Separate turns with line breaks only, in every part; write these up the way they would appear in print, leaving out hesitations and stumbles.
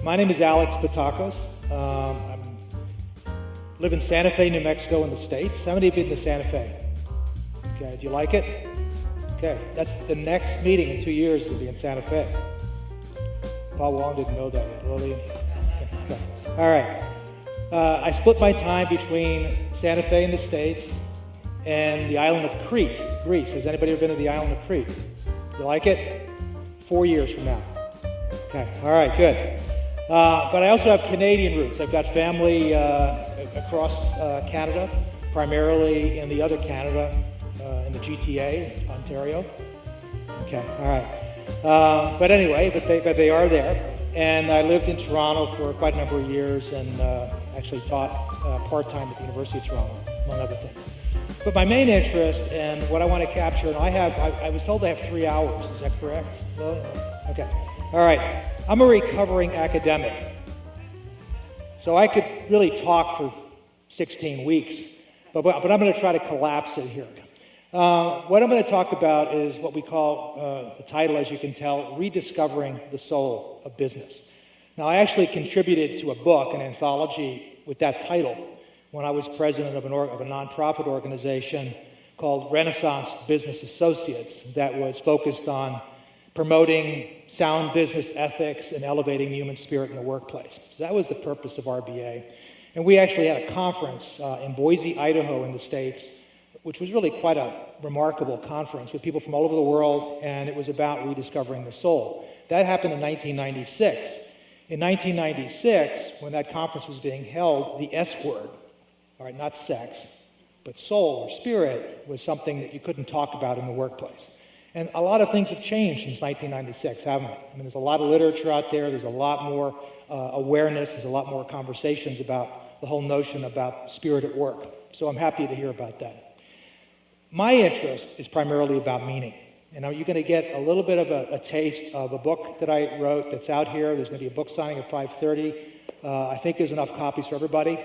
My name is Alex Pattakos. I live in Santa Fe, New Mexico in the States. How many have been to Santa Fe? Okay, do you like it? Okay, that's the next meeting in 2 years will be in Santa Fe. Paul Wong didn't know that yet, Lillian? Okay. All right. I split my time between Santa Fe in the States and the island of Crete, Greece. Has anybody ever been to the island of Crete? You like it? 4 years from now. Okay, all right, good. But I also have Canadian roots. I've got family across Canada, primarily in the other Canada, in the GTA, Ontario. Okay, all right. But anyway, but they are there. And I lived in Toronto for quite a number of years and actually taught part-time at the University of Toronto, among other things. But my main interest and what I want to capture, and I was told I have 3 hours. Is that correct? Okay. All right. I'm a recovering academic. So I could really talk for 16 weeks, but I'm going to try to collapse it here. What I'm going to talk about is what we call, the title, as you can tell, Rediscovering the Soul of Business. Now, I actually contributed to a book, an anthology with that title, when I was president of a nonprofit organization called Renaissance Business Associates that was focused on promoting sound business ethics and elevating human spirit in the workplace. So that was the purpose of RBA. And we actually had a conference in Boise, Idaho in the States, which was really quite a remarkable conference with people from all over the world, and it was about rediscovering the soul. That happened in 1996. In 1996, when that conference was being held, the S word, all right, not sex, but soul or spirit, was something that you couldn't talk about in the workplace. And a lot of things have changed since 1996, haven't they? I mean, there's a lot of literature out there. There's a lot more awareness. There's a lot more conversations about the whole notion about spirit at work. So I'm happy to hear about that. My interest is primarily about meaning. And you're going to get a little bit of a taste of a book that I wrote that's out here. There's going to be a book signing at 5:30. I think there's enough copies for everybody.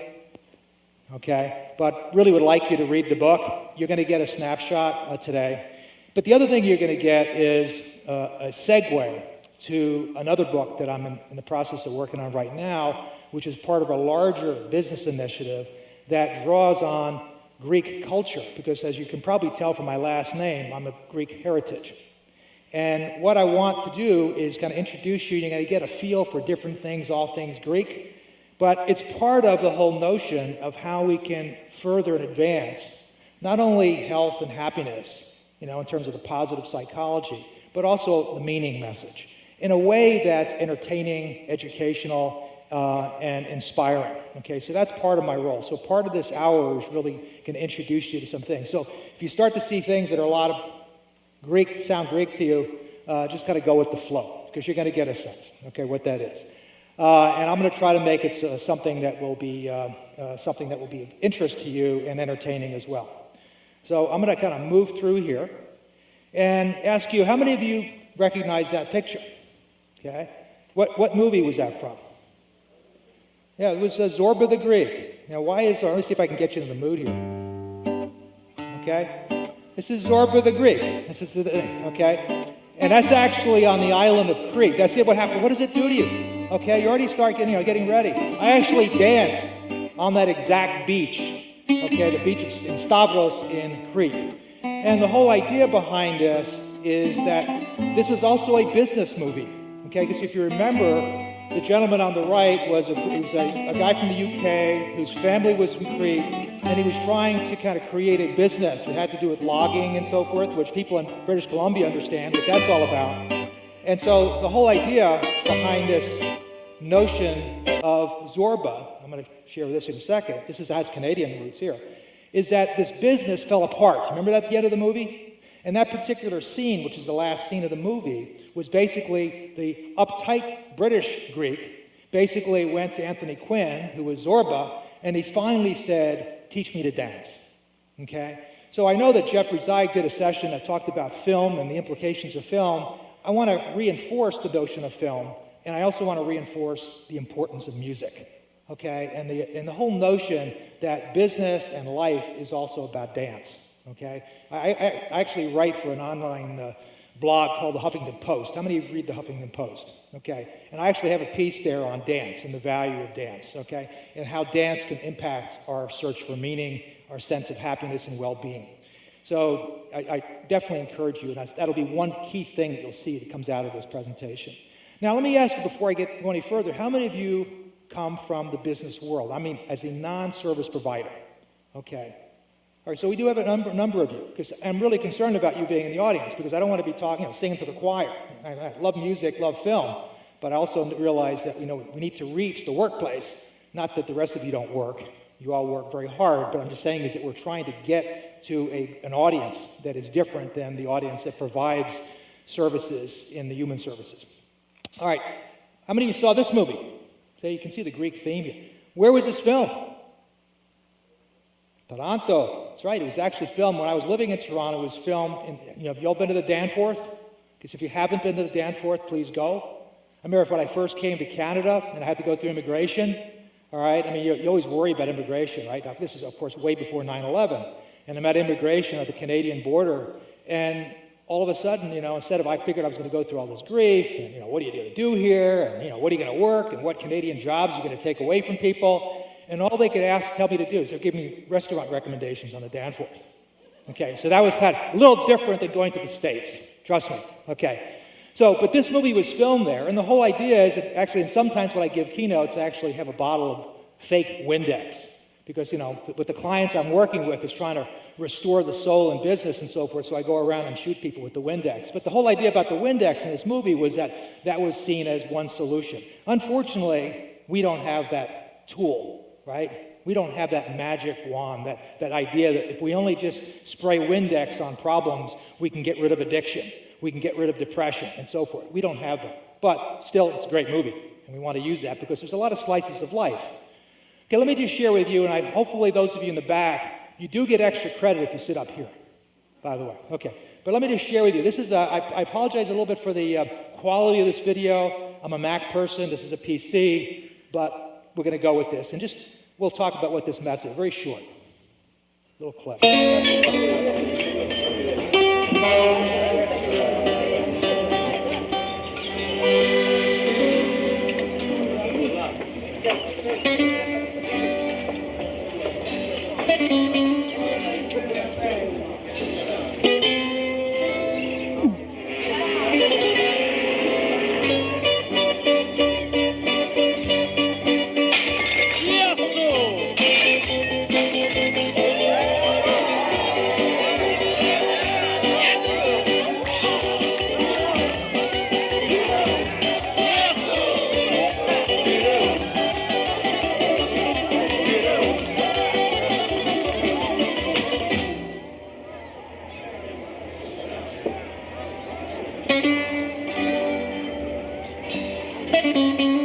Okay? But really would like you to read the book. You're going to get a snapshot today. But the other thing you're going to get is a segue to another book that I'm in the process of working on right now, which is part of a larger business initiative that draws on Greek culture, because as you can probably tell from my last name, I'm a Greek heritage. And what I want to do is kind of introduce you, you're going to get a feel for different things, all things Greek, but it's part of the whole notion of how we can further and advance not only health and happiness, in terms of the positive psychology, but also the meaning message, in a way that's entertaining, educational, and inspiring. Okay, so that's part of my role. So part of this hour is really going to introduce you to some things. So if you start to see things that are a lot of Greek, sound Greek to you, just kind of go with the flow, because you're going to get a sense, okay, what that is. And I'm going to try to make it something that will be of interest to you and entertaining as well. So I'm going to kind of move through here and ask you, how many of you recognize that picture? Okay, what movie was that from? Yeah, it was Zorba the Greek. Now, why is Zorba? Let me see if I can get you in the mood here. Okay, this is Zorba the Greek. This is okay, and that's actually on the island of Crete. That's it. What happened? What does it do to you? Okay, you already start getting ready. I actually danced on that exact beach. Okay, the beach in Stavros in Crete. And the whole idea behind this is that this was also a business movie. Okay, because if you remember, the gentleman on the right was a guy from the UK whose family was from Crete, and he was trying to kind of create a business. It had to do with logging and so forth, which people in British Columbia understand what that's all about. And so the whole idea behind this notion of Zorba, I'm going to share this in a second, has Canadian roots here, is that this business fell apart. Remember that at the end of the movie? And that particular scene, which is the last scene of the movie, was basically the uptight British Greek basically went to Anthony Quinn, who was Zorba, and he finally said, "Teach me to dance." Okay? So I know that Jeffrey Zeig did a session that talked about film and the implications of film. I want to reinforce the notion of film, and I also want to reinforce the importance of music. Okay, and the whole notion that business and life is also about dance. Okay, I actually write for an online blog called the Huffington Post. How many of you read the Huffington Post? Okay, and I actually have a piece there on dance and the value of dance, okay, and how dance can impact our search for meaning, our sense of happiness and well-being. So I definitely encourage you, and that'll be one key thing that you'll see that comes out of this presentation. Now, let me ask you before I go any further, how many of you come from the business world? I mean, as a non-service provider, okay? All right, so we do have a number of you, because I'm really concerned about you being in the audience, because I don't want to be talking, singing to the choir. I love music, love film, but I also realize that, we need to reach the workplace. Not that the rest of you don't work. You all work very hard, but I'm just saying is that we're trying to get to an audience that is different than the audience that provides services in the human services. All right, how many of you saw this movie? So you can see the Greek theme here. Where was this filmed? Toronto. That's right. It was actually filmed when I was living in Toronto. It was filmed in, have you all been to the Danforth? Because if you haven't been to the Danforth, please go. I remember when I first came to Canada and I had to go through immigration. All right. I mean, you always worry about immigration, right? Now, this is, of course, way before 9/11. And I'm at immigration at the Canadian border. And all of a sudden, instead of I figured I was going to go through all this grief, and, what are you going to do here? And, what are you going to work? And what Canadian jobs are you going to take away from people? And all they could tell me to do is they'd give me restaurant recommendations on the Danforth. Okay, so that was kind of a little different than going to the States. Trust me. Okay. So, but this movie was filmed there, and the whole idea is that actually, and sometimes when I give keynotes, I actually have a bottle of fake Windex. Because, with the clients I'm working with is trying to restore the soul in business and so forth, so I go around and shoot people with the Windex. But the whole idea about the Windex in this movie was that was seen as one solution. Unfortunately, we don't have that tool, right? We don't have that magic wand, that idea that if we only just spray Windex on problems, we can get rid of addiction, we can get rid of depression, and so forth. We don't have that. But still, it's a great movie, and we want to use that because there's a lot of slices of life. Okay, let me just share with you, and hopefully those of you in the back, you do get extra credit if you sit up here, by the way. Okay, but let me just share with you. This is, I apologize a little bit for the quality of this video. I'm a Mac person. This is a PC, but we're going to go with this. And we'll talk about what this message is. Very short. Little clip.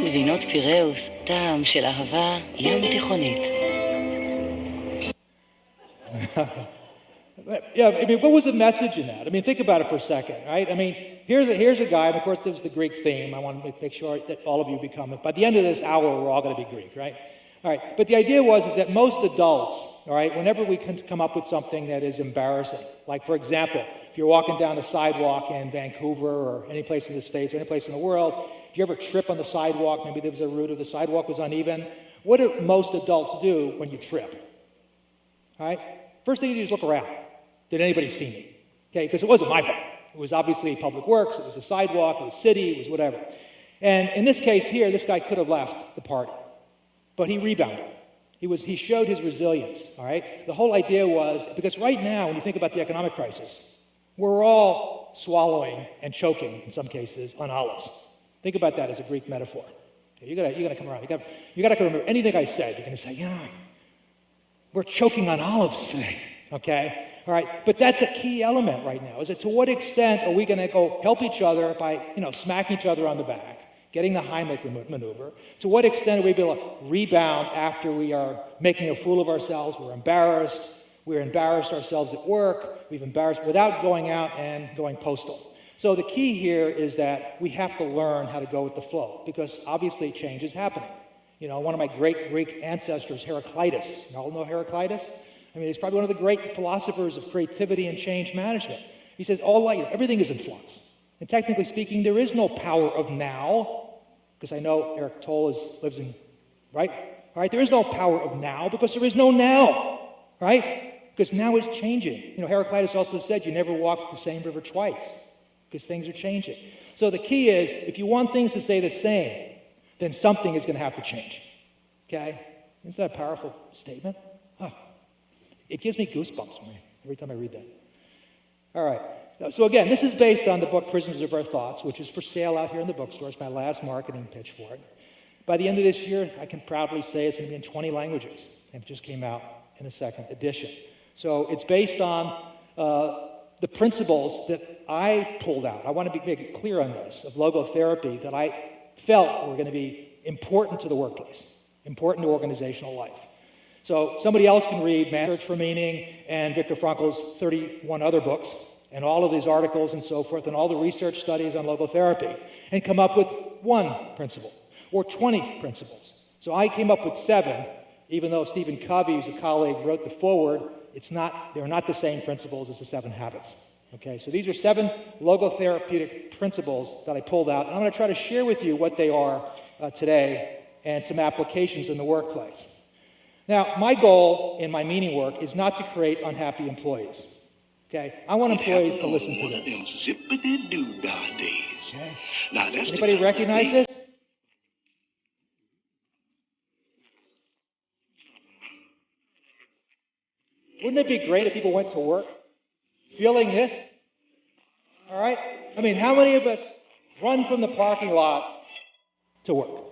מבינות פיראוס, טעם של אהבה ים תיכונית.
Yeah, I mean, what was the message in that? I mean, think about it for a second, right? I mean, here's a guy, and of course, this is the Greek theme. I want to make sure that all of you become it. By the end of this hour, we're all going to be Greek, right? All right, but the idea is that most adults, all right, whenever we can come up with something that is embarrassing, like, for example, if you're walking down the sidewalk in Vancouver or any place in the States or any place in the world, do you ever trip on the sidewalk? Maybe there was a route or the sidewalk was uneven. What do most adults do when you trip? All right? First thing you do is look around. Did anybody see me? Okay, because it wasn't my fault. It was obviously public works, it was a sidewalk, it was city, it was whatever. And in this case here, this guy could have left the party. But he rebounded. He showed his resilience, all right? The whole idea was, because right now, when you think about the economic crisis, we're all swallowing and choking, in some cases, on olives. Think about that as a Greek metaphor. Okay, you gotta come around. You gotta remember anything I said. You're gonna say, yeah, we're choking on olives today, okay? All right, but that's a key element right now, is that to what extent are we gonna go help each other by, smacking each other on the back, getting the Heimlich maneuver? To what extent are we able to rebound after we are making a fool of ourselves, we're embarrassed ourselves at work, we've embarrassed without going out and going postal. So the key here is that we have to learn how to go with the flow, because obviously change is happening. One of my great Greek ancestors, Heraclitus, you all know Heraclitus? I mean, he's probably one of the great philosophers of creativity and change management. He says, everything is in flux. And technically speaking, there is no power of now, because I know Eric Toll lives in, right? All right, there is no power of now because there is no now, right? Because now is changing. You know, Heraclitus also said you never walk the same river twice because things are changing. So the key is, if you want things to stay the same, then something is going to have to change, okay? Isn't that a powerful statement? Huh. It gives me goosebumps every time I read that. All right. So again, this is based on the book Prisoners of Our Thoughts, which is for sale out here in the bookstores, my last marketing pitch for it. By the end of this year, I can proudly say it's going to be in 20 languages, and it just came out in a second edition. So it's based on the principles that I pulled out. I want to make it clear on this, of logotherapy, that I felt were going to be important to the workplace, important to organizational life. So somebody else can read Search for Meaning and Viktor Frankl's 31 other books, and all of these articles and so forth, and all the research studies on logotherapy, and come up with one principle, or 20 principles. So I came up with 7, even though Stephen Covey, who's a colleague, wrote the foreword. They're not the same principles as the 7 habits. Okay, so these are 7 logotherapeutic principles that I pulled out, and I'm going to try to share with you what they are today and some applications in the workplace. Now, my goal in my meaning work is not to create unhappy employees. Okay, I want employees to listen to this. Okay. Now, anybody recognize this? Wouldn't it be great if people went to work feeling this? All right? I mean, how many of us run from the parking lot to work?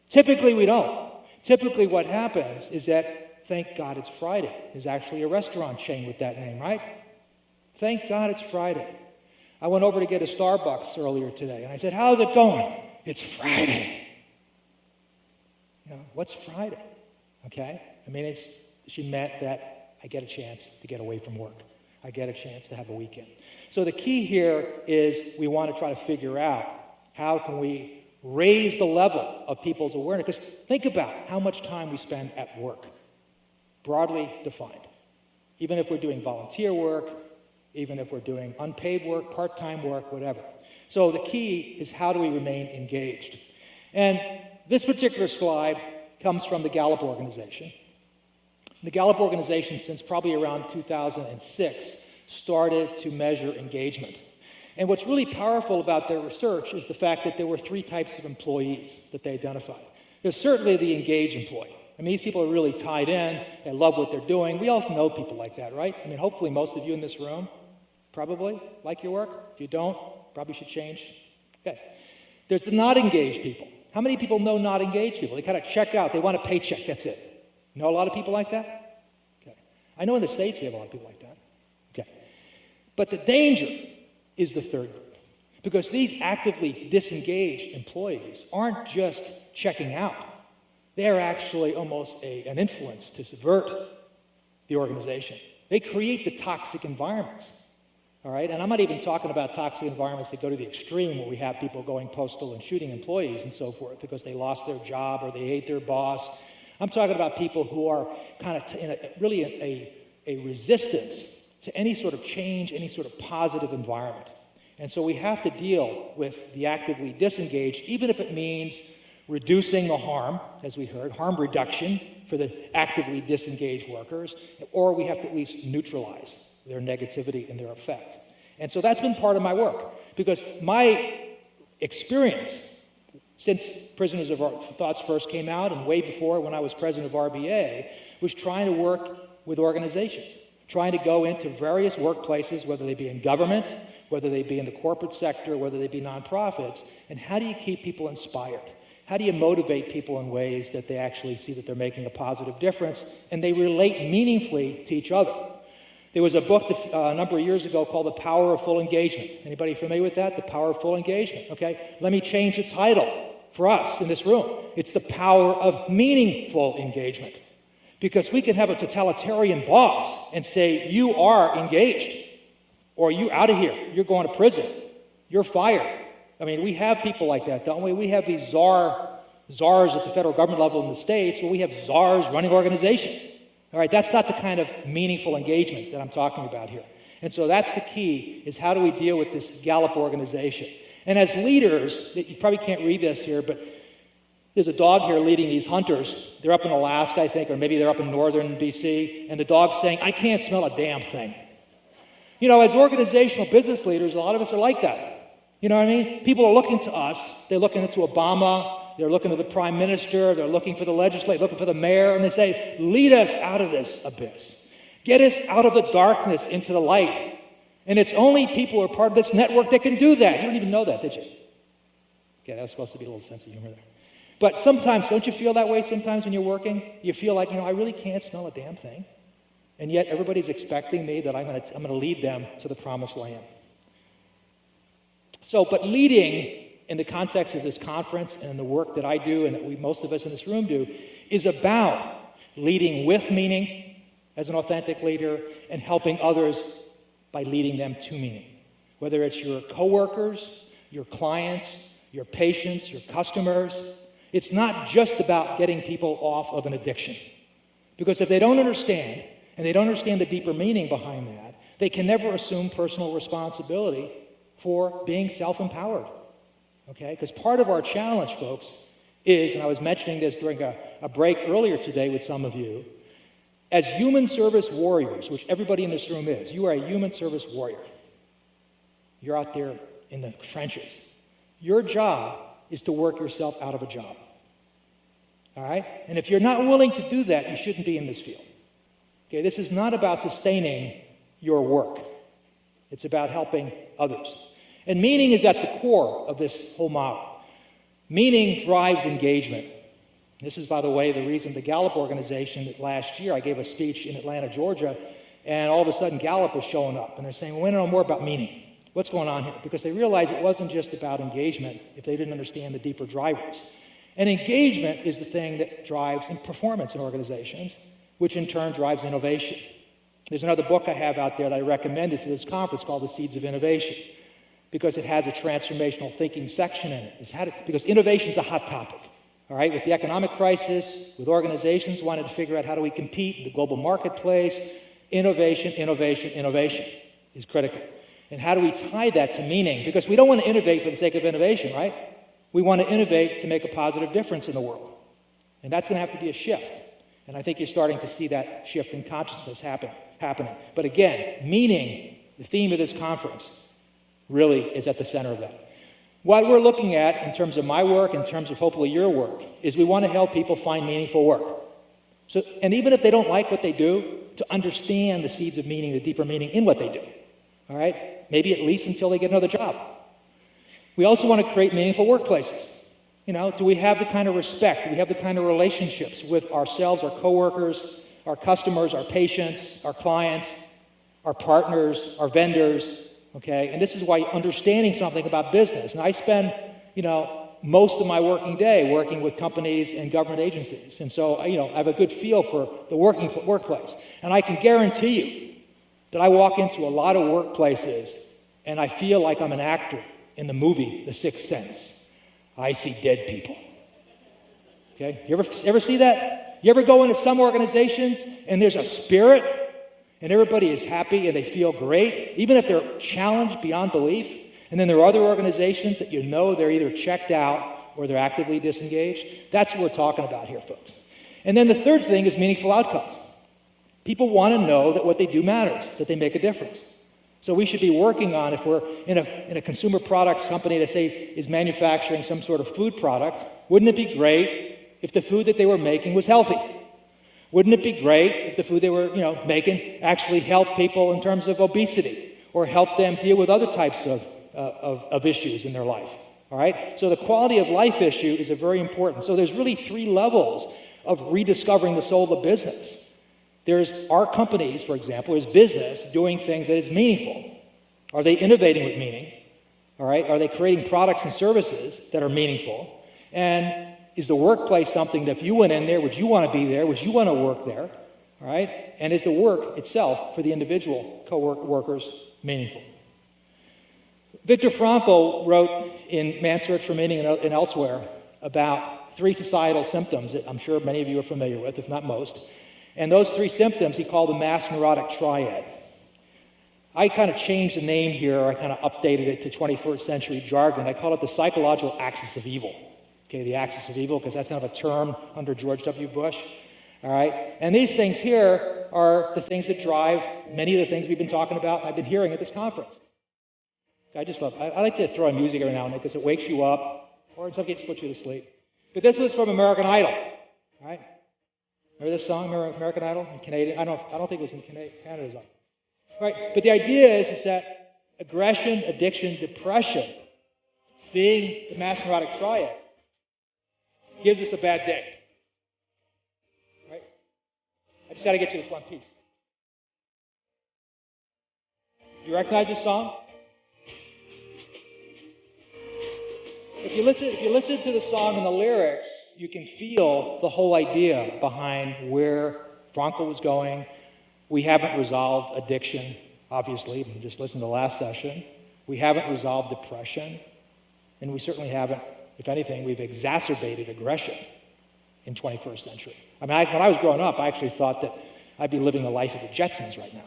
Typically, we don't. Typically, what happens is that, thank God it's Friday. There's actually a restaurant chain with that name, right? Thank God it's Friday. I went over to get a Starbucks earlier today, and I said, how's it going? It's Friday. You know, what's Friday? Okay? I mean, she meant that I get a chance to get away from work. I get a chance to have a weekend. So the key here is we want to try to figure out how can we raise the level of people's awareness. Because think about how much time we spend at work, broadly defined. Even if we're doing volunteer work, even if we're doing unpaid work, part-time work, whatever. So the key is how do we remain engaged? And this particular slide comes from the Gallup organization. The Gallup organization, since probably around 2006, started to measure engagement. And what's really powerful about their research is the fact that there were 3 types of employees that they identified. There's certainly the engaged employee. I mean, these people are really tied in. They love what they're doing. We all know people like that, right? I mean, hopefully most of you in this room probably like your work. If you don't, probably should change. Okay. There's the not engaged people. How many people know not engaged people? They kind of check out. They want a paycheck. That's it. You know a lot of people like that? Okay. I know in the States we have a lot of people like that. Okay. But the danger is the third group. Because these actively disengaged employees aren't just checking out. They're actually almost an influence to subvert the organization. They create the toxic environments. All right? And I'm not even talking about toxic environments that go to the extreme where we have people going postal and shooting employees and so forth because they lost their job or they hate their boss. I'm talking about people who are kind of in a resistance to any sort of change, any sort of positive environment. And so we have to deal with the actively disengaged, even if it means reducing the harm, as we heard, harm reduction for the actively disengaged workers, or we have to at least neutralize their negativity and their effect. And so that's been part of my work, because my experience since Prisoners of Our Thoughts first came out, and way before when I was president of RBA, was trying to work with organizations, trying to go into various workplaces, whether they be in government, whether they be in the corporate sector, whether they be nonprofits, and how do you keep people inspired? How do you motivate people in ways that they actually see that they're making a positive difference and they relate meaningfully to each other? There was a book a number of years ago called The Power of Full Engagement. Anybody familiar with that? The Power of Full Engagement, okay? Let me change the title for us in this room. It's The Power of Meaningful Engagement. Because we can have a totalitarian boss and say, you are engaged, or you out of here, you're going to prison, you're fired. I mean, we have people like that, don't we? We have these czars at the federal government level in the States, where we have czars running organizations. All right, that's not the kind of meaningful engagement that I'm talking about here. And so that's the key, is how do we deal with this Gallup organization? And as leaders, you probably can't read this here, but there's a dog here leading these hunters. They're up in Alaska, I think, or maybe they're up in northern BC, and the dog's saying, I can't smell a damn thing. As organizational business leaders, a lot of us are like that. You know what I mean? People are looking to us. They're looking to Obama. They're looking to the prime minister. They're looking for the legislature, looking for the mayor, and they say, lead us out of this abyss. Get us out of the darkness into the light. And it's only people who are part of this network that can do that. You don't even know that, did you? Okay, that was supposed to be a little sense of humor there. But sometimes, don't you feel that way sometimes when you're working? You feel like, I really can't smell a damn thing. And yet everybody's expecting me that I'm going to lead them to the promised land. But leading in the context of this conference and the work that I do and that most of us in this room do is about leading with meaning as an authentic leader and helping others by leading them to meaning. Whether it's your coworkers, your clients, your patients, your customers, it's not just about getting people off of an addiction. Because if they don't understand, and they don't understand the deeper meaning behind that, they can never assume personal responsibility for being self-empowered. Okay? Because part of our challenge, folks, is, and I was mentioning this during a break earlier today with some of you, as human service warriors, which everybody in this room is, you are a human service warrior. You're out there in the trenches. Your job is to work yourself out of a job. All right? And if you're not willing to do that, you shouldn't be in this field. Okay, this is not about sustaining your work. It's about helping others. And meaning is at the core of this whole model. Meaning drives engagement. This is, by the way, the reason the Gallup organization that last year I gave a speech in Atlanta, Georgia, and all of a sudden Gallup was showing up. And they're saying, we want to know more about meaning. What's going on here? Because they realized it wasn't just about engagement if they didn't understand the deeper drivers. And engagement is the thing that drives performance in organizations, which in turn drives innovation. There's another book I have out there that I recommended for this conference called The Seeds of Innovation, because it has a transformational thinking section in it. Because innovation is a hot topic. All right, with the economic crisis, with organizations wanting to figure out how do we compete in the global marketplace, innovation is critical. And how do we tie that to meaning? Because we don't want to innovate for the sake of innovation, right? We want to innovate to make a positive difference in the world. And that's going to have to be a shift. And I think you're starting to see that shift in consciousness happening. But again, meaning, the theme of this conference, really is at the center of that. What we're looking at in terms of my work, in terms of hopefully your work, is we want to help people find meaningful work. And even if they don't like what they do, to understand the seeds of meaning, the deeper meaning in what they do. All right? Maybe at least until they get another job. We also want to create meaningful workplaces. Do we have the kind of respect? Do we have the kind of relationships with ourselves, our coworkers, our customers, our patients, our clients, our partners, our vendors? Okay, and this is why understanding something about business. And I spend, most of my working day working with companies and government agencies. And so, I have a good feel for the workplace. And I can guarantee you that I walk into a lot of workplaces and I feel like I'm an actor in the movie The Sixth Sense. I see dead people. Okay, you ever see that? You ever go into some organizations and there's a spirit and everybody is happy and they feel great, even if they're challenged beyond belief? And then there are other organizations that they're either checked out or they're actively disengaged. That's what we're talking about here, folks. And then the third thing is meaningful outcomes. People want to know that what they do matters, that they make a difference. So we should be working on, if we're in a consumer products company that, say, is manufacturing some sort of food product, wouldn't it be great if the food that they were making was healthy? Wouldn't it be great if the food they were, making actually helped people in terms of obesity or helped them deal with other types of issues in their life? All right? So the quality of life issue is very important. So there's really 3 levels of rediscovering the soul of business. There's our companies, for example, there's business doing things that is meaningful. Are they innovating with meaning? All right? Are they creating products and services that are meaningful? And is the workplace something that if you went in there, would you want to be there? Would you want to work there? All right? And is the work itself for the individual co-workers meaningful? Viktor Frankl wrote in Man's Search for Meaning and elsewhere about 3 societal symptoms that I'm sure many of you are familiar with, if not most. And those 3 symptoms he called the mass neurotic triad. I kind of changed the name here. I kind of updated it to 21st century jargon. I call it the psychological axis of evil. Okay, the axis of evil, because that's kind of a term under George W. Bush. All right? And these things here are the things that drive many of the things we've been talking about and I've been hearing at this conference. I like to throw on music every now and then because it wakes you up, or in some cases puts you to sleep. But this was from American Idol. All right? Remember this song, American Idol? In Canadian? I don't think it was in Canada's song. Right? But the idea is that aggression, addiction, depression, being the mass neurotic triad, gives us a bad day. Right? I just got to get you this one piece. Do you recognize this song? If you listen to the song and the lyrics, you can feel the whole idea behind where Frankl was going. We haven't resolved addiction, obviously. We just listened to the last session. We haven't resolved depression. And we certainly haven't, if anything, we've exacerbated aggression in 21st century. I mean, when I was growing up, I actually thought that I'd be living the life of the Jetsons right now.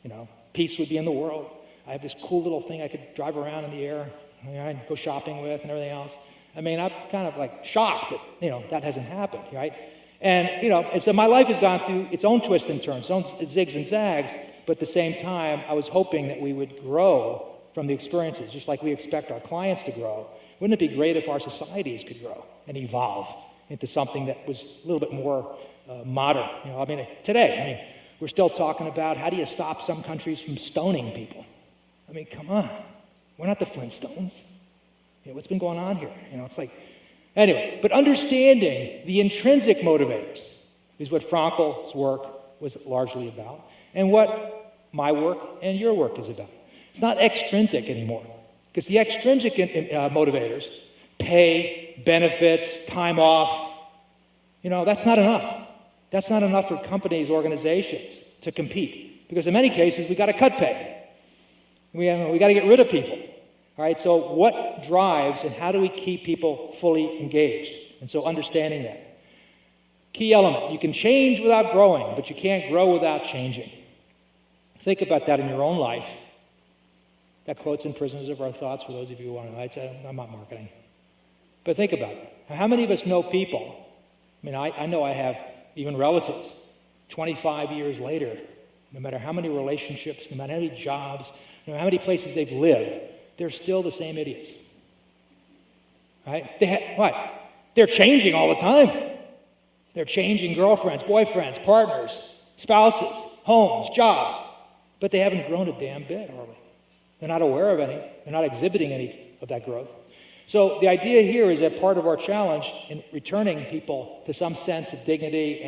You know, peace would be in the world. I have this cool little thing I could drive around in the air, I'd go shopping with and everything else. I mean, I'm kind of like shocked that, that hasn't happened, right? And, and so my life has gone through its own twists and turns, its own zigs and zags, but at the same time, I was hoping that we would grow from the experiences, just like we expect our clients to grow. Wouldn't it be great if our societies could grow and evolve into something that was a little bit more modern? Today, we're still talking about how do you stop some countries from stoning people? I mean, come on. We're not the Flintstones. What's been going on here? It's like, anyway, but understanding the intrinsic motivators is what Frankl's work was largely about, and what my work and your work is about. It's not extrinsic anymore, because the extrinsic motivators, pay, benefits, time off, that's not enough. That's not enough for companies, organizations to compete, because in many cases, we got to cut pay. We got to get rid of people. All right, so what drives and how do we keep people fully engaged? And so understanding that. Key element, you can change without growing, but you can't grow without changing. Think about that in your own life. That quote's in Prisoners of Our Thoughts for those of you who want to. I'm not marketing. But think about it. How many of us know people? I know I have even relatives, 25 years later, no matter how many relationships, no matter how many jobs, no matter how many places they've lived, they're still the same idiots. Right? They're changing all the time. They're changing girlfriends, boyfriends, partners, spouses, homes, jobs. But they haven't grown a damn bit, are they? They're not aware of any. They're not exhibiting any of that growth. So the idea here is that part of our challenge in returning people to some sense of dignity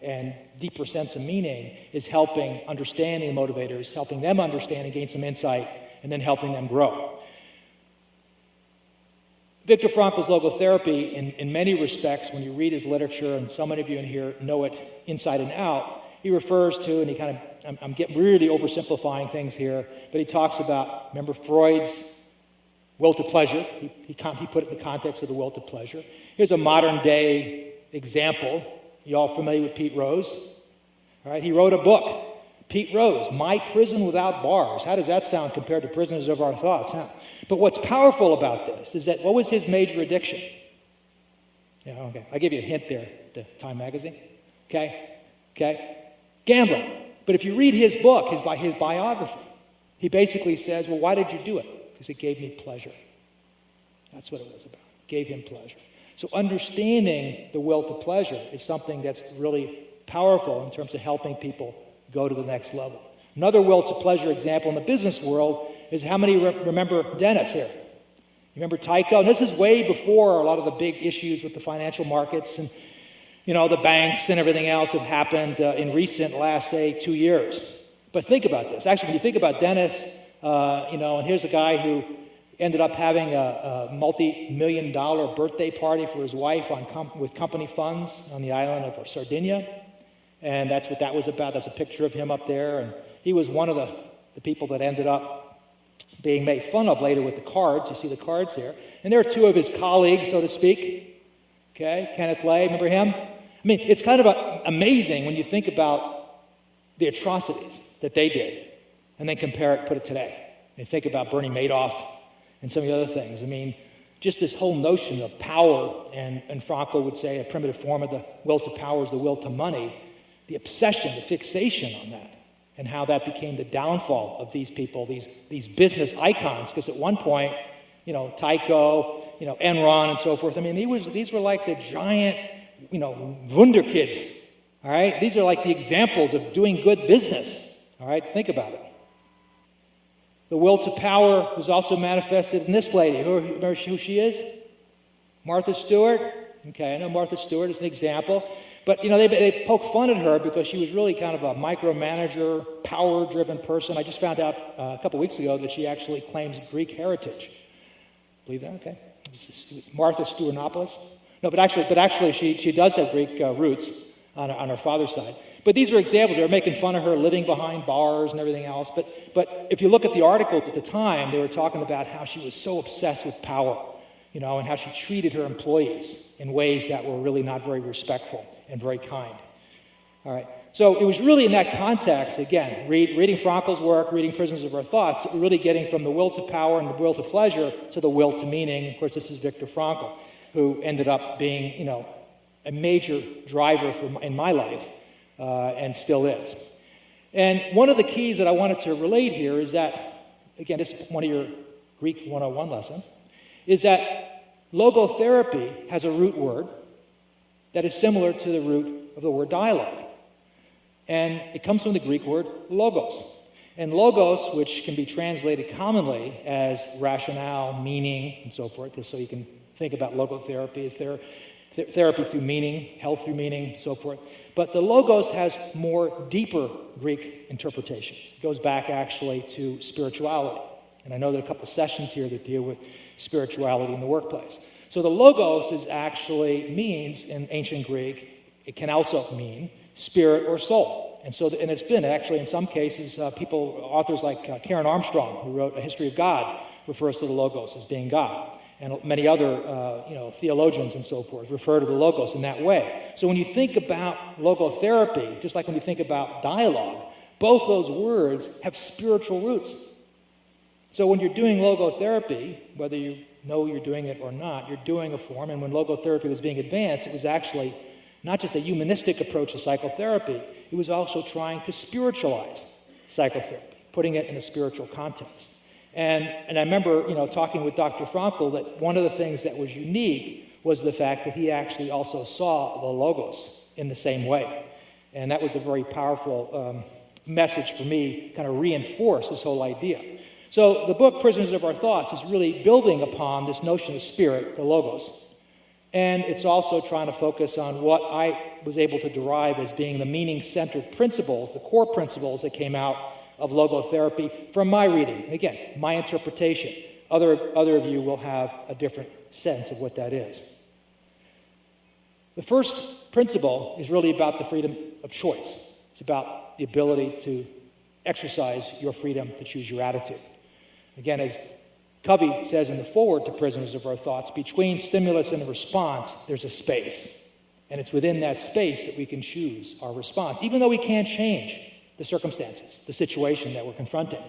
and deeper sense of meaning is helping understanding the motivators, helping them understand and gain some insight, and then helping them grow. Viktor Frankl's logotherapy, in many respects, when you read his literature, and so many of you in here know it inside and out, he refers to, and I'm getting really oversimplifying things here, but he talks about, remember Freud's will to pleasure. He put it in the context of the will to pleasure. Here's a modern day example. You all familiar with Pete Rose? All right, he wrote a book. Pete Rose, My Prison Without Bars. How does that sound compared to Prisoners of Our Thoughts? Huh? But what's powerful about this is that what was his major addiction? Okay. I'll give you a hint there, the Time magazine. Okay? Gambling. But if you read his book, his biography, he basically says, well, why did you do it? Because it gave me pleasure. That's what it was about. It gave him pleasure. So understanding the will to pleasure is something that's really powerful in terms of helping people go to the next level. Another will to pleasure example in the business world is how many remember Dennis here? You remember Tyco? And this is way before a lot of the big issues with the financial markets and the banks and everything else have happened in recent last, say, 2 years. But think about this. Actually, when you think about Dennis, and here's a guy who ended up having a multi-million-dollar birthday party for his wife with company funds on the island of Sardinia. And that's what that was about. That's a picture of him up there. And he was one of the people that ended up being made fun of later with the cards. You see the cards there. And there are two of his colleagues, so to speak. Okay, Kenneth Lay, remember him? It's kind of amazing when you think about the atrocities that they did and then compare it, put it today. And think about Bernie Madoff and some of the other things. I mean, just this whole notion of power, and Frankl would say a primitive form of the will to power is the will to money, the obsession, the fixation on that, and how that became the downfall of these people, these business icons. Because at one point, Tycho, Enron and so forth, I mean, these were like the giant, Wunder kids, all right? These are like the examples of doing good business, all right? Think about it. The will to power was also manifested in this lady. Remember who she is? Martha Stewart. Okay, I know Martha Stewart is an example. But, they poke fun at her because she was really kind of a micromanager, power-driven person. I just found out a couple weeks ago that she actually claims Greek heritage. Believe that? Okay. It was Martha Stewartopoulos. No, but actually she does have Greek roots on her father's side. But these are examples. They were making fun of her living behind bars and everything else. But if you look at the article at the time, they were talking about how she was so obsessed with power, and how she treated her employees in ways that were really not very respectful and very kind. All right. So it was really in that context, again, reading Frankl's work, reading Prisoners of Our Thoughts, really getting from the will to power and the will to pleasure to the will to meaning. Of course, this is Viktor Frankl, who ended up being, a major driver in my life. And still is. And one of the keys that I wanted to relate here is that, again, this is one of your Greek 101 lessons, is that logotherapy has a root word that is similar to the root of the word dialogue. And it comes from the Greek word logos. And logos, which can be translated commonly as rationale, meaning, and so forth, just so you can think about logotherapy as therapy through meaning, health through meaning, so forth. But the logos has more deeper Greek interpretations. It goes back actually to spirituality. And I know there are a couple of sessions here that deal with spirituality in the workplace. So the logos means in ancient Greek, it can also mean spirit or soul. And it's been actually in some cases, authors like Karen Armstrong, who wrote A History of God, refers to the logos as being God. And many other, theologians and so forth refer to the logos in that way. So when you think about logotherapy, just like when you think about dialogue, both those words have spiritual roots. So when you're doing logotherapy, whether you know you're doing it or not, you're doing a form. And when logotherapy was being advanced, it was actually not just a humanistic approach to psychotherapy, it was also trying to spiritualize psychotherapy, putting it in a spiritual context. And I remember, talking with Dr. Frankl that one of the things that was unique was the fact that he actually also saw the logos in the same way. And that was a very powerful message for me, kind of reinforce this whole idea. So the book, Prisoners of Our Thoughts, is really building upon this notion of spirit, the logos. And it's also trying to focus on what I was able to derive as being the meaning-centered principles, the core principles that came out of logotherapy from my reading. And again, my interpretation. Other of you will have a different sense of what that is. The first principle is really about the freedom of choice. It's about the ability to exercise your freedom to choose your attitude. Again, as Covey says in the foreword to Prisoners of Our Thoughts, between stimulus and response, there's a space. And it's within that space that we can choose our response, even though we can't change the circumstances, the situation that we're confronting.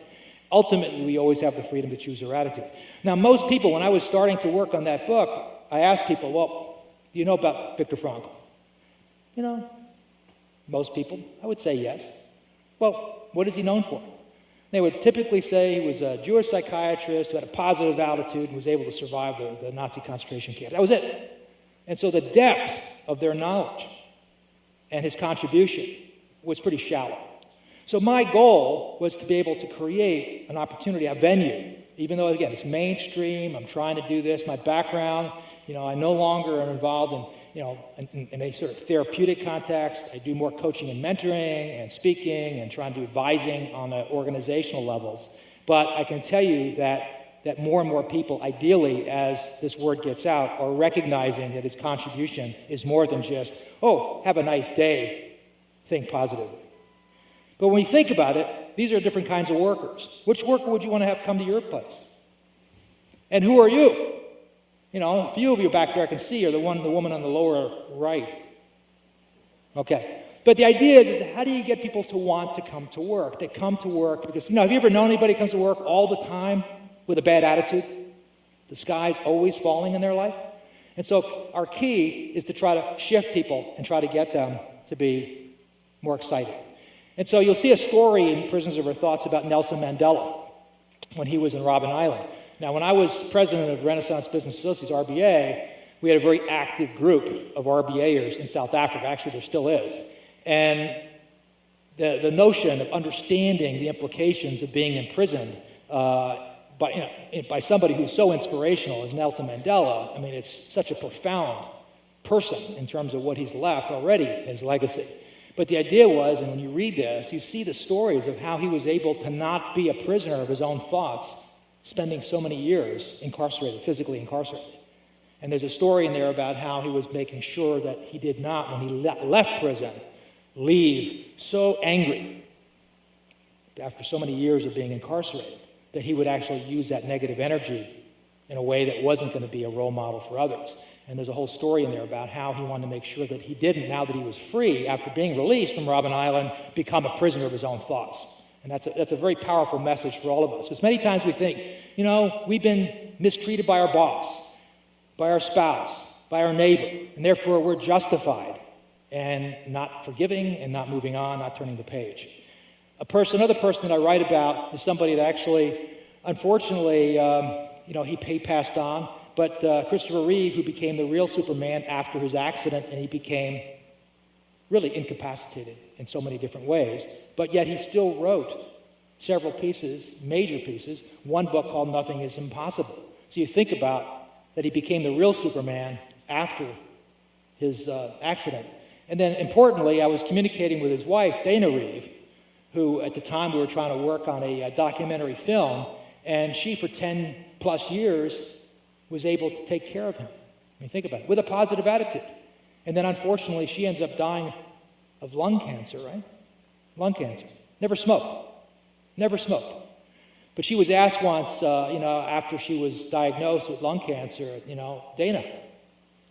Ultimately, we always have the freedom to choose our attitude. Now, most people, when I was starting to work on that book, I asked people, well, do you know about Viktor Frankl? Most people, I would say yes. Well, what is he known for? They would typically say he was a Jewish psychiatrist who had a positive attitude and was able to survive the Nazi concentration camp. That was it. And so the depth of their knowledge and his contribution was pretty shallow. So my goal was to be able to create an opportunity, a venue, even though, again, it's mainstream, I'm trying to do this, my background, I no longer am involved in a sort of therapeutic context. I do more coaching and mentoring and speaking and trying to do advising on the organizational levels. But I can tell you that more and more people, ideally, as this word gets out, are recognizing that its contribution is more than just, have a nice day, think positively. But when you think about it, these are different kinds of workers. Which worker would you want to have come to your place? And who are you? A few of you back there I can see are the woman on the lower right. Okay. But the idea is, how do you get people to want to come to work? They come to work because, have you ever known anybody who comes to work all the time with a bad attitude? The sky's always falling in their life. And so our key is to try to shift people and try to get them to be more excited. And so you'll see a story in Prisoners of Our Thoughts about Nelson Mandela when he was in Robben Island. Now, when I was president of Renaissance Business Associates, RBA, we had a very active group of RBAers in South Africa. Actually, there still is. And the notion of understanding the implications of being imprisoned by somebody who's so inspirational as Nelson Mandela, I mean, it's such a profound person in terms of what he's left already, his legacy. But the idea was, and when you read this, you see the stories of how he was able to not be a prisoner of his own thoughts, spending so many years incarcerated, physically incarcerated. And there's a story in there about how he was making sure that he did not, when he left prison, leave so angry after so many years of being incarcerated that he would actually use that negative energy in a way that wasn't going to be a role model for others. And there's a whole story in there about how he wanted to make sure that he didn't, now that he was free, after being released from Robben Island, become a prisoner of his own thoughts. And that's a very powerful message for all of us. Because many times we think, we've been mistreated by our boss, by our spouse, by our neighbor, and therefore we're justified and not forgiving and not moving on, not turning the page. Another person that I write about is somebody that actually, unfortunately, he passed on, but Christopher Reeve, who became the real Superman after his accident, and he became really incapacitated in so many different ways, but yet he still wrote several pieces, major pieces, one book called Nothing is Impossible. So you think about that he became the real Superman after his accident. And then importantly, I was communicating with his wife, Dana Reeve, who at the time we were trying to work on a documentary film, and she for 10 plus years was able to take care of him. I mean, think about it, with a positive attitude. And then unfortunately, she ends up dying of lung cancer, right? Lung cancer. Never smoked. But she was asked once, after she was diagnosed with lung cancer, Dana,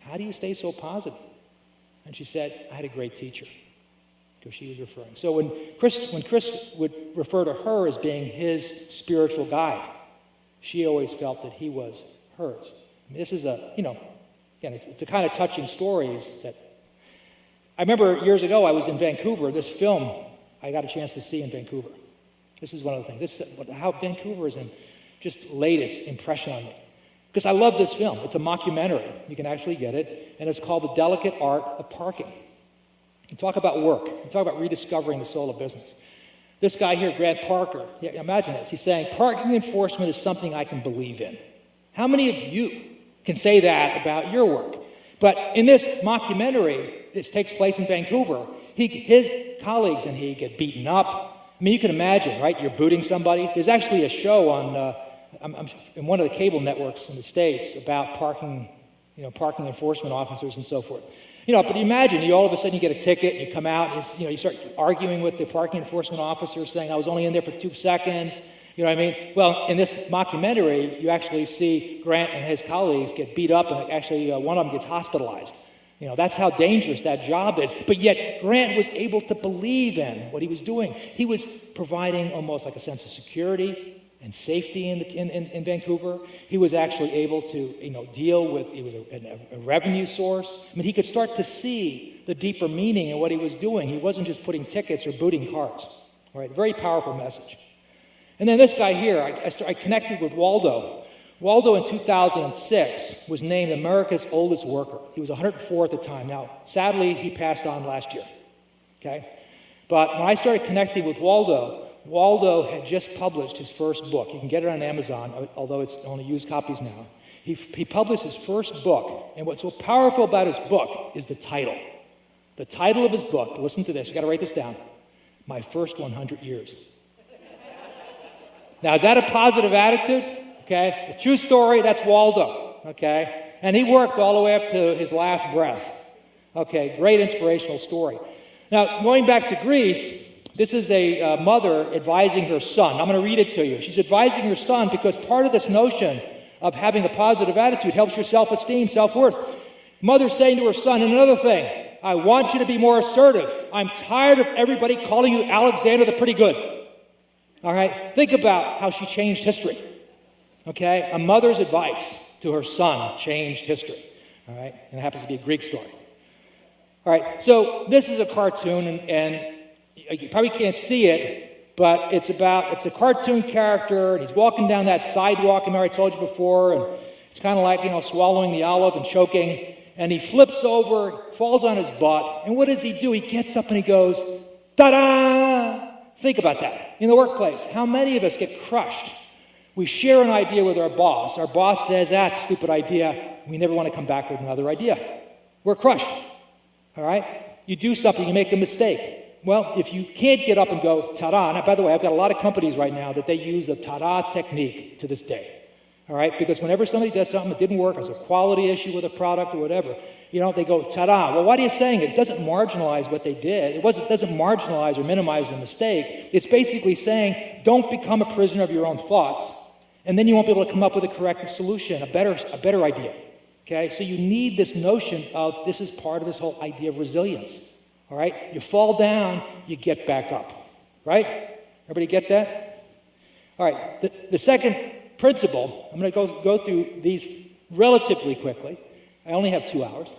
how do you stay so positive? And she said, I had a great teacher, because she was referring. So when Chris would refer to her as being his spiritual guide, she always felt that he was hers. I mean, this is it's a kind of touching stories that I remember years ago. I was in Vancouver. This film I got a chance to see in Vancouver. This is one of the things. This is how Vancouver is just latest impression on me, because I love this film. It's a mockumentary. You can actually get it, and it's called The Delicate Art of Parking. You talk about work. You talk about rediscovering the soul of business. This guy here, Grant Parker, imagine this. He's saying, parking enforcement is something I can believe in. How many of you can say that about your work? But in this mockumentary, this takes place in Vancouver, his colleagues and he get beaten up. I mean, you can imagine, right? You're booting somebody. There's actually a show on in one of the cable networks in the States about parking enforcement officers and so forth. But imagine all of a sudden you get a ticket, and you come out, and you start arguing with the parking enforcement officer, saying, I was only in there for 2 seconds. You know what I mean? Well, in this mockumentary, you actually see Grant and his colleagues get beat up, and actually one of them gets hospitalized. That's how dangerous that job is. But yet Grant was able to believe in what he was doing. He was providing almost like a sense of security and safety in Vancouver. He was actually able to deal with, it was a revenue source. I mean, he could start to see the deeper meaning in what he was doing. He wasn't just putting tickets or booting cars. All right, very powerful message. And then this guy here, I connected with Waldo. Waldo in 2006 was named America's oldest worker. He was 104 at the time. Now, sadly, he passed on last year. Okay? But when I started connecting with Waldo had just published his first book. You can get it on Amazon, although it's only used copies now. He published his first book, and what's so powerful about his book is the title. The title of his book, listen to this, you got to write this down, My First 100 Years. Now, is that a positive attitude? Okay, a true story, that's Waldo, okay? And he worked all the way up to his last breath. Okay, great inspirational story. Now, going back to Greece, this is a mother advising her son. I'm going to read it to you. She's advising her son because part of this notion of having a positive attitude helps your self-esteem, self-worth. Mother's saying to her son, and another thing, I want you to be more assertive. I'm tired of everybody calling you Alexander the Pretty Good. All right? Think about how she changed history. Okay? A mother's advice to her son changed history. All right? And it happens to be a Greek story. All right, so this is a cartoon, and you probably can't see it, but it's a cartoon character, and he's walking down that sidewalk, I told you before, and it's kind of like, swallowing the olive and choking, and he flips over, falls on his butt, and what does he do? He gets up and he goes, ta-da! Think about that. In the workplace, how many of us get crushed? We share an idea with our boss. Our boss says, that's a stupid idea. We never want to come back with another idea. We're crushed. All right? You do something, you make a mistake. Well, if you can't get up and go, ta-da, now, by the way, I've got a lot of companies right now that they use a ta-da technique to this day. All right? Because whenever somebody does something that didn't work, as a quality issue with a product or whatever, they go, ta-da. Well, why are you saying it? It doesn't marginalize what they did. It doesn't marginalize or minimize the mistake. It's basically saying, don't become a prisoner of your own thoughts, and then you won't be able to come up with a corrective solution, a better idea. Okay, so you need this notion of this is part of this whole idea of resilience. All right, you fall down, you get back up. Right? Everybody get that? All right, the second principle, I'm going to go through these relatively quickly. I only have 2 hours.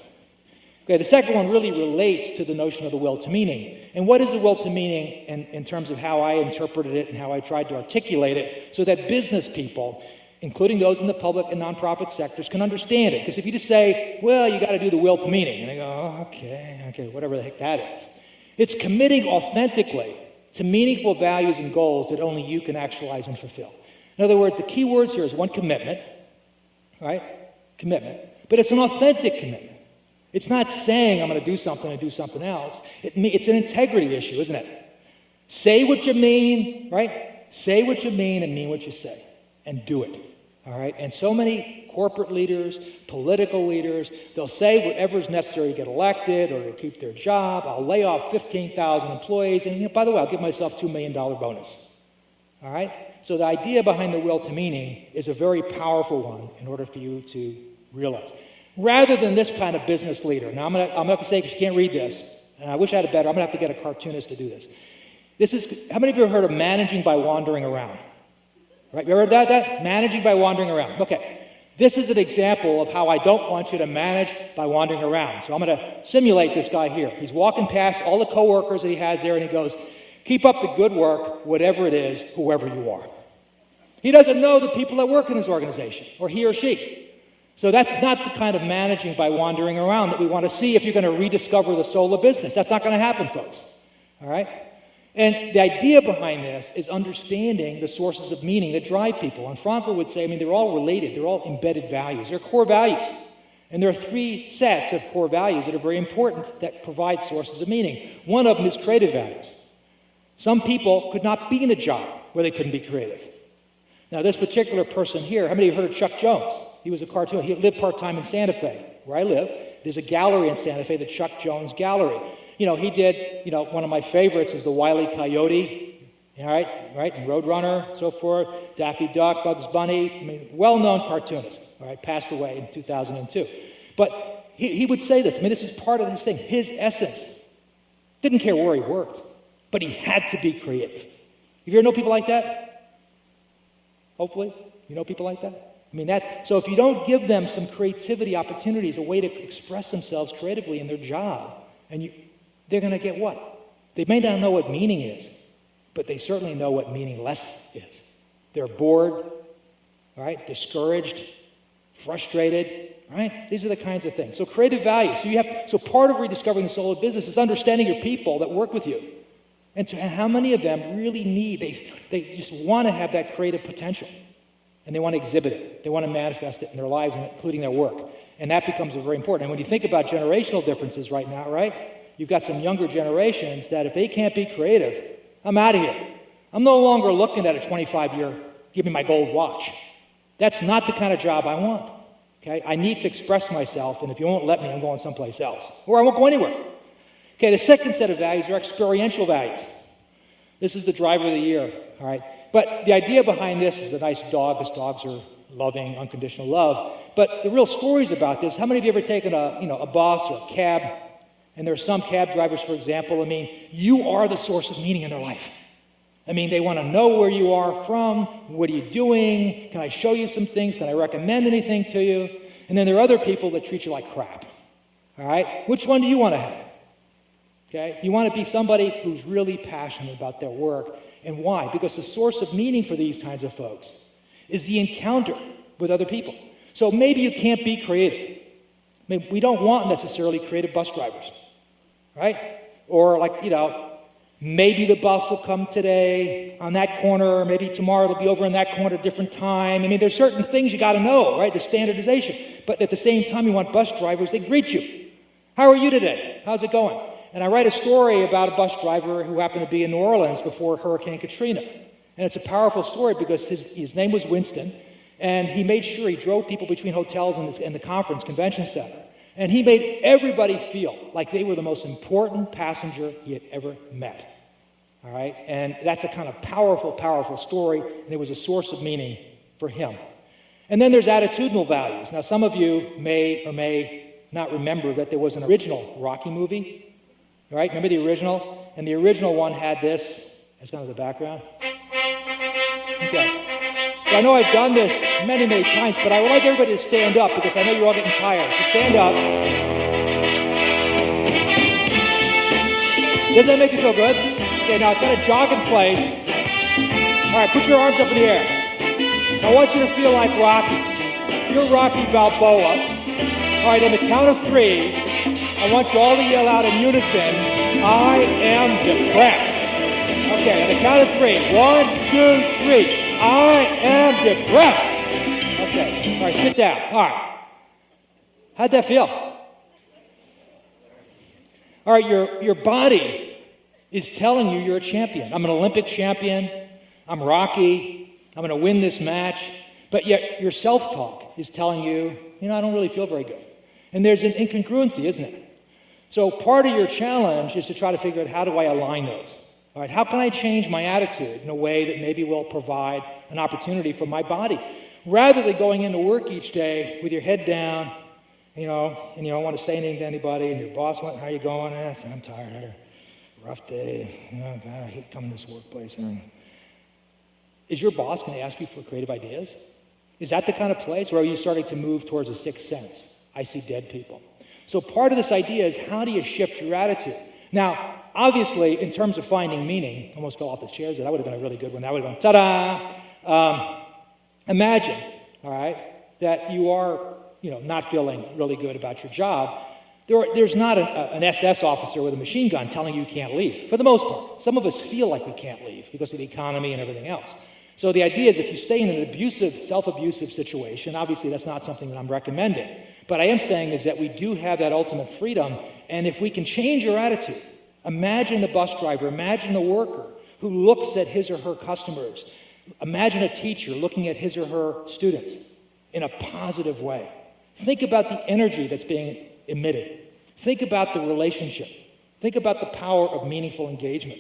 Okay, the second one really relates to the notion of the will to meaning. And what is the will to meaning in terms of how I interpreted it and how I tried to articulate it so that business people, including those in the public and nonprofit sectors, can understand it. Because if you just say, well, you got to do the will to meaning, and they go, oh, okay, whatever the heck that is. It's committing authentically to meaningful values and goals that only you can actualize and fulfill. In other words, the key words here is one, commitment, right? Commitment. But it's an authentic commitment. It's not saying I'm going to do something and do something else. It's an integrity issue, isn't it? Say what you mean, right? Say what you mean and mean what you say. And do it. All right? And so many corporate leaders, political leaders, they'll say whatever's necessary to get elected or to keep their job. I'll lay off 15,000 employees. And by the way, I'll give myself $2 million bonus. All right? So the idea behind the will to meaning is a very powerful one in order for you to realize. Rather than this kind of business leader. Now, I'm going to have to say, because you can't read this, and I wish I had a better, I'm going to have to get a cartoonist to do this. How many of you have heard of managing by wandering around? Right? You ever heard that? Managing by wandering around. Okay. This is an example of how I don't want you to manage by wandering around. So I'm going to simulate this guy here. He's walking past all the coworkers that he has there, and he goes, keep up the good work, whatever it is, whoever you are. He doesn't know the people that work in his organization, or he or she. So that's not the kind of managing by wandering around that we want to see if you're going to rediscover the soul of business. That's not going to happen, folks. All right? And the idea behind this is understanding the sources of meaning that drive people. And Frankl would say, they're all related. They're all embedded values. They're core values. And there are 3 sets of core values that are very important that provide sources of meaning. One of them is creative values. Some people could not be in a job where they couldn't be creative. Now, this particular person here, how many of you heard of Chuck Jones? He was a cartoon. He lived part-time in Santa Fe, where I live. There's a gallery in Santa Fe, the Chuck Jones Gallery. He did, one of my favorites is the Wile E. Coyote, all right, and Roadrunner, so forth, Daffy Duck, Bugs Bunny, well-known cartoonist, all right, passed away in 2002. But he would say this, this is part of his thing, his essence. Didn't care where he worked, but he had to be creative. You ever know people like that? Hopefully, you know people like that? So if you don't give them some creativity opportunities, a way to express themselves creatively in their job, they're going to get what? They may not know what meaning is, but they certainly know what meaningless is. They're bored, all right, discouraged, frustrated, right? These are the kinds of things. So creative values. So part of rediscovering the soul of business is understanding your people that work with you. And how many of them really they just want to have that creative potential. And they want to exhibit it. They want to manifest it in their lives, including their work. And that becomes very important. And when you think about generational differences right now, right? You've got some younger generations that if they can't be creative, I'm out of here. I'm no longer looking at a 25-year, give me my gold watch. That's not the kind of job I want. Okay? I need to express myself, and if you won't let me, I'm going someplace else. Or I won't go anywhere. Okay, the second set of values are experiential values. This is the driver of the year, all right? But the idea behind this is a nice dog, because dogs are loving, unconditional love. But the real stories about this, how many of you ever taken a bus or a cab, And there are some cab drivers, for example, I mean, you are the source of meaning in their life. I mean, they want to know where you are from, what are you doing, can I show you some things, can I recommend anything to you? And then there are other people that treat you like crap, all right? Which one do you want to have? Okay? You want to be somebody who's really passionate about their work. And why? Because the source of meaning for these kinds of folks is the encounter with other people. So maybe you can't be creative. I mean, we don't want necessarily creative bus drivers, right? Or like, maybe the bus will come today on that corner, maybe tomorrow it'll be over in that corner, different time. I mean, there's certain things you got to know, right? The standardization. But at the same time, you want bus drivers, they greet you. How are you today? How's it going? And I write a story about a bus driver who happened to be in New Orleans before Hurricane Katrina. And it's a powerful story because his name was Winston, and he made sure he drove people between hotels and the conference convention center. And he made everybody feel like they were the most important passenger he had ever met. All right? And that's a kind of powerful, powerful story, and it was a source of meaning for him. And then there's attitudinal values. Now, some of you may or may not remember that there was an original Rocky movie. All right? Remember the original? And the original one had this as kind of the background. Okay. So I know I've done this many, many times, but I would like everybody to stand up because I know you're all getting tired. So stand up. Does that make you feel good? Okay, now kind of jog in place. All right, put your arms up in the air. Now I want you to feel like Rocky. You're Rocky Balboa. All right, on the count of 3, I want you all to yell out in unison, I am depressed. Okay, on the count of 3. 1, 2, 3. I am depressed. Okay, all right, sit down. All right. How'd that feel? All right, your body is telling you you're a champion. I'm an Olympic champion. I'm Rocky. I'm going to win this match. But yet your self-talk is telling you, I don't really feel very good. And there's an incongruency, isn't it? So part of your challenge is to try to figure out, how do I align those? All right, how can I change my attitude in a way that maybe will provide an opportunity for my body? Rather than going into work each day with your head down, and you don't want to say anything to anybody, and your boss went, how you going? I'm tired, I had a rough day. God, I hate coming to this workplace. Is your boss going to ask you for creative ideas? Is that the kind of place, or are you starting to move towards a sixth sense? I see dead people. So part of this idea is, how do you shift your attitude? Now, obviously, in terms of finding meaning, almost fell off the chairs. That would have been a really good one. That would have been, ta-da! Imagine, all right, that you are, not feeling really good about your job. There's not an SS officer with a machine gun telling you can't leave, for the most part. Some of us feel like we can't leave because of the economy and everything else. So the idea is, if you stay in an abusive, self-abusive situation, obviously that's not something that I'm recommending. But I am saying is that we do have that ultimate freedom, and if we can change your attitude, imagine the bus driver, imagine the worker who looks at his or her customers, imagine a teacher looking at his or her students in a positive way. Think about the energy that's being emitted. Think about the relationship. Think about the power of meaningful engagement.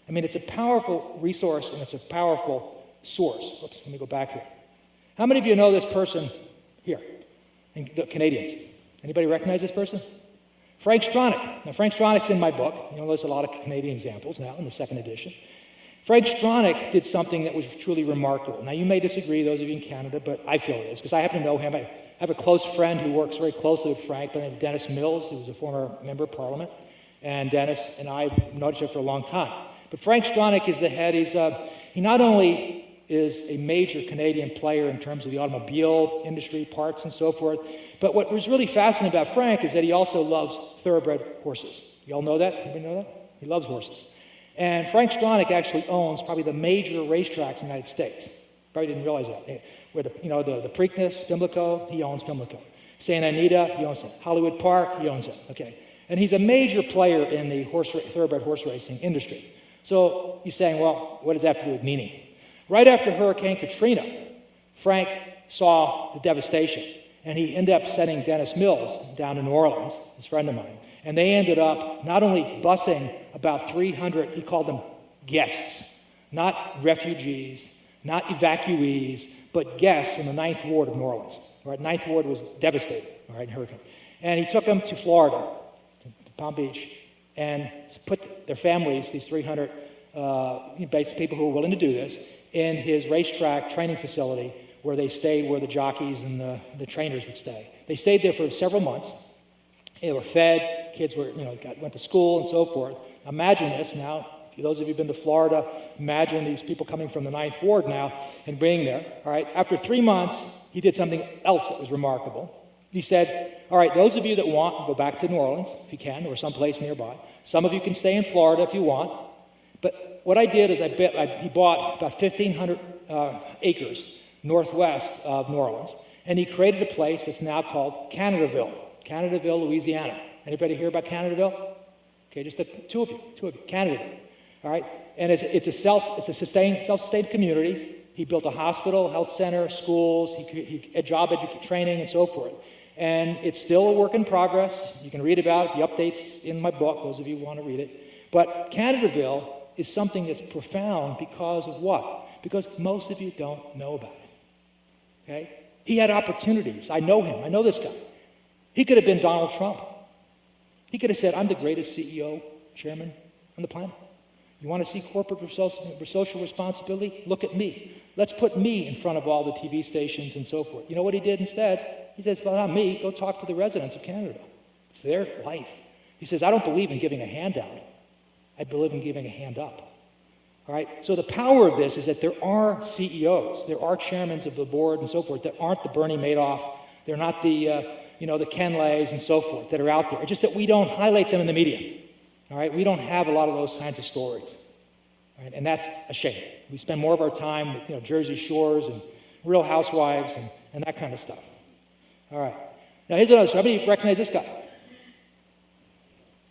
I mean, it's a powerful resource, and it's a powerful source. Oops, let me go back here. How many of you know this person here? And the Canadians. Anybody recognize this person? Frank Stronach. Now, Frank Stronach's in my book. There's a lot of Canadian examples now in the second edition. Frank Stronach did something that was truly remarkable. Now, you may disagree, those of you in Canada, but I feel it is, because I happen to know him. I have a close friend who works very closely with Frank, by the name of Dennis Mills, who was a former member of Parliament. And Dennis and I have known each other for a long time. But Frank Stronach is the head. He not only is a major Canadian player in terms of the automobile industry, parts and so forth, but what was really fascinating about Frank is that he also loves thoroughbred horses. You all know that? Anybody know that? He loves horses. And Frank Stronach actually owns probably the major racetracks in the United States. Probably didn't realize that. Where the Preakness, Pimlico, he owns Pimlico. Santa Anita, he owns it. Hollywood Park, he owns it. Okay. And he's a major player in the thoroughbred horse racing industry. So he's saying, well, what does that have to do with meaning? Right after Hurricane Katrina, Frank saw the devastation, and he ended up sending Dennis Mills down to New Orleans, his friend of mine, and they ended up not only busing about 300, he called them guests, not refugees, not evacuees, but guests from the 9th Ward of New Orleans. All right, 9th Ward was devastated, all right, in hurricane. And he took them to Florida, Palm Beach, and put their families, these 300 basic people who were willing to do this, in his racetrack training facility where they stayed, where the jockeys and the trainers would stay. They stayed there for several months. They were fed, kids were, went to school and so forth. Imagine this now, those of you who've been to Florida, imagine these people coming from the Ninth Ward now and being there. All right, after 3 months, he did something else that was remarkable. He said, all right, those of you that want, go back to New Orleans if you can, or someplace nearby. Some of you can stay in Florida if you want. But what I did is he bought about 1,500 acres northwest of New Orleans, and he created a place that's now called Canadaville, Louisiana. Anybody hear about Canadaville? Okay, just the two of you, Canadaville. All right, and it's a self-sustained community. He built a hospital, health center, schools, he job training, and so forth. And it's still a work in progress. You can read about it, the updates in my book, those of you who want to read it. But Canadaville is something that's profound because of what? Because most of you don't know about it. Okay? He had opportunities. I know him. I know this guy. He could have been Donald Trump. He could have said, I'm the greatest CEO, chairman on the planet. You want to see corporate social responsibility? Look at me. Let's put me in front of all the TV stations and so forth. You know what he did instead? He says, well, not me. Go talk to the residents of Canada. It's their life. He says, I don't believe in giving a handout. I believe in giving a hand up. All right? So the power of this is that there are CEOs, there are chairmen of the board and so forth that aren't the Bernie Madoff. They're not the Ken Lays and so forth that are out there. It's just that we don't highlight them in the media. All right? We don't have a lot of those kinds of stories. All right? And that's a shame. We spend more of our time with Jersey Shores and Real Housewives and that kind of stuff. All right. Now here's another story. How many recognize this guy?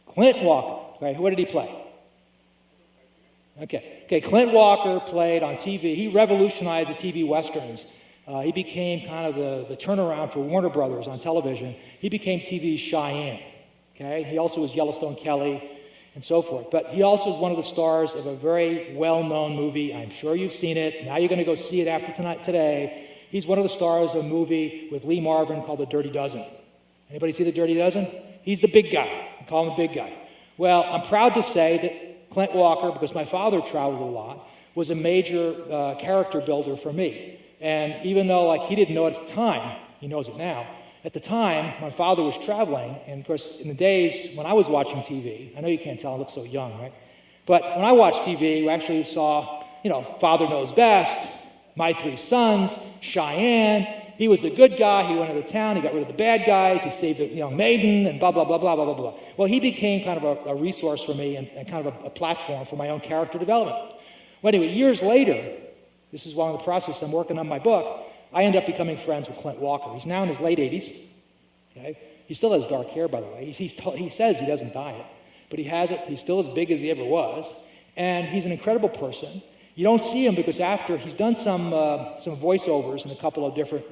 Clint Walker. Okay, what did he play? Okay, Clint Walker played on TV. He revolutionized the TV westerns. He became kind of the turnaround for Warner Brothers on television. He became TV's Cheyenne. Okay, he also was Yellowstone Kelly and so forth. But he also is one of the stars of a very well-known movie. I'm sure you've seen it. Now you're going to go see it after today. He's one of the stars of a movie with Lee Marvin called The Dirty Dozen. Anybody see The Dirty Dozen? He's the big guy. I call him the big guy. Well, I'm proud to say that Clint Walker, because my father traveled a lot, was a major character builder for me. And even though he didn't know it at the time, he knows it now. At the time, my father was traveling, and of course, in the days when I was watching TV, I know you can't tell, I look so young, right? But when I watched TV, we actually saw, Father Knows Best, My Three Sons, Cheyenne. He was the good guy. He went into town. He got rid of the bad guys. He saved the young maiden and blah, blah, blah, blah, blah, blah, blah. Well, he became kind of a resource for me and kind of a platform for my own character development. Well, anyway, years later, this is while in the process I'm working on my book, I end up becoming friends with Clint Walker. He's now in his late 80s. Okay? He still has dark hair, by the way. He says he doesn't dye it, but he has it. He's still as big as he ever was. And he's an incredible person. You don't see him because after he's done some voiceovers in a couple of different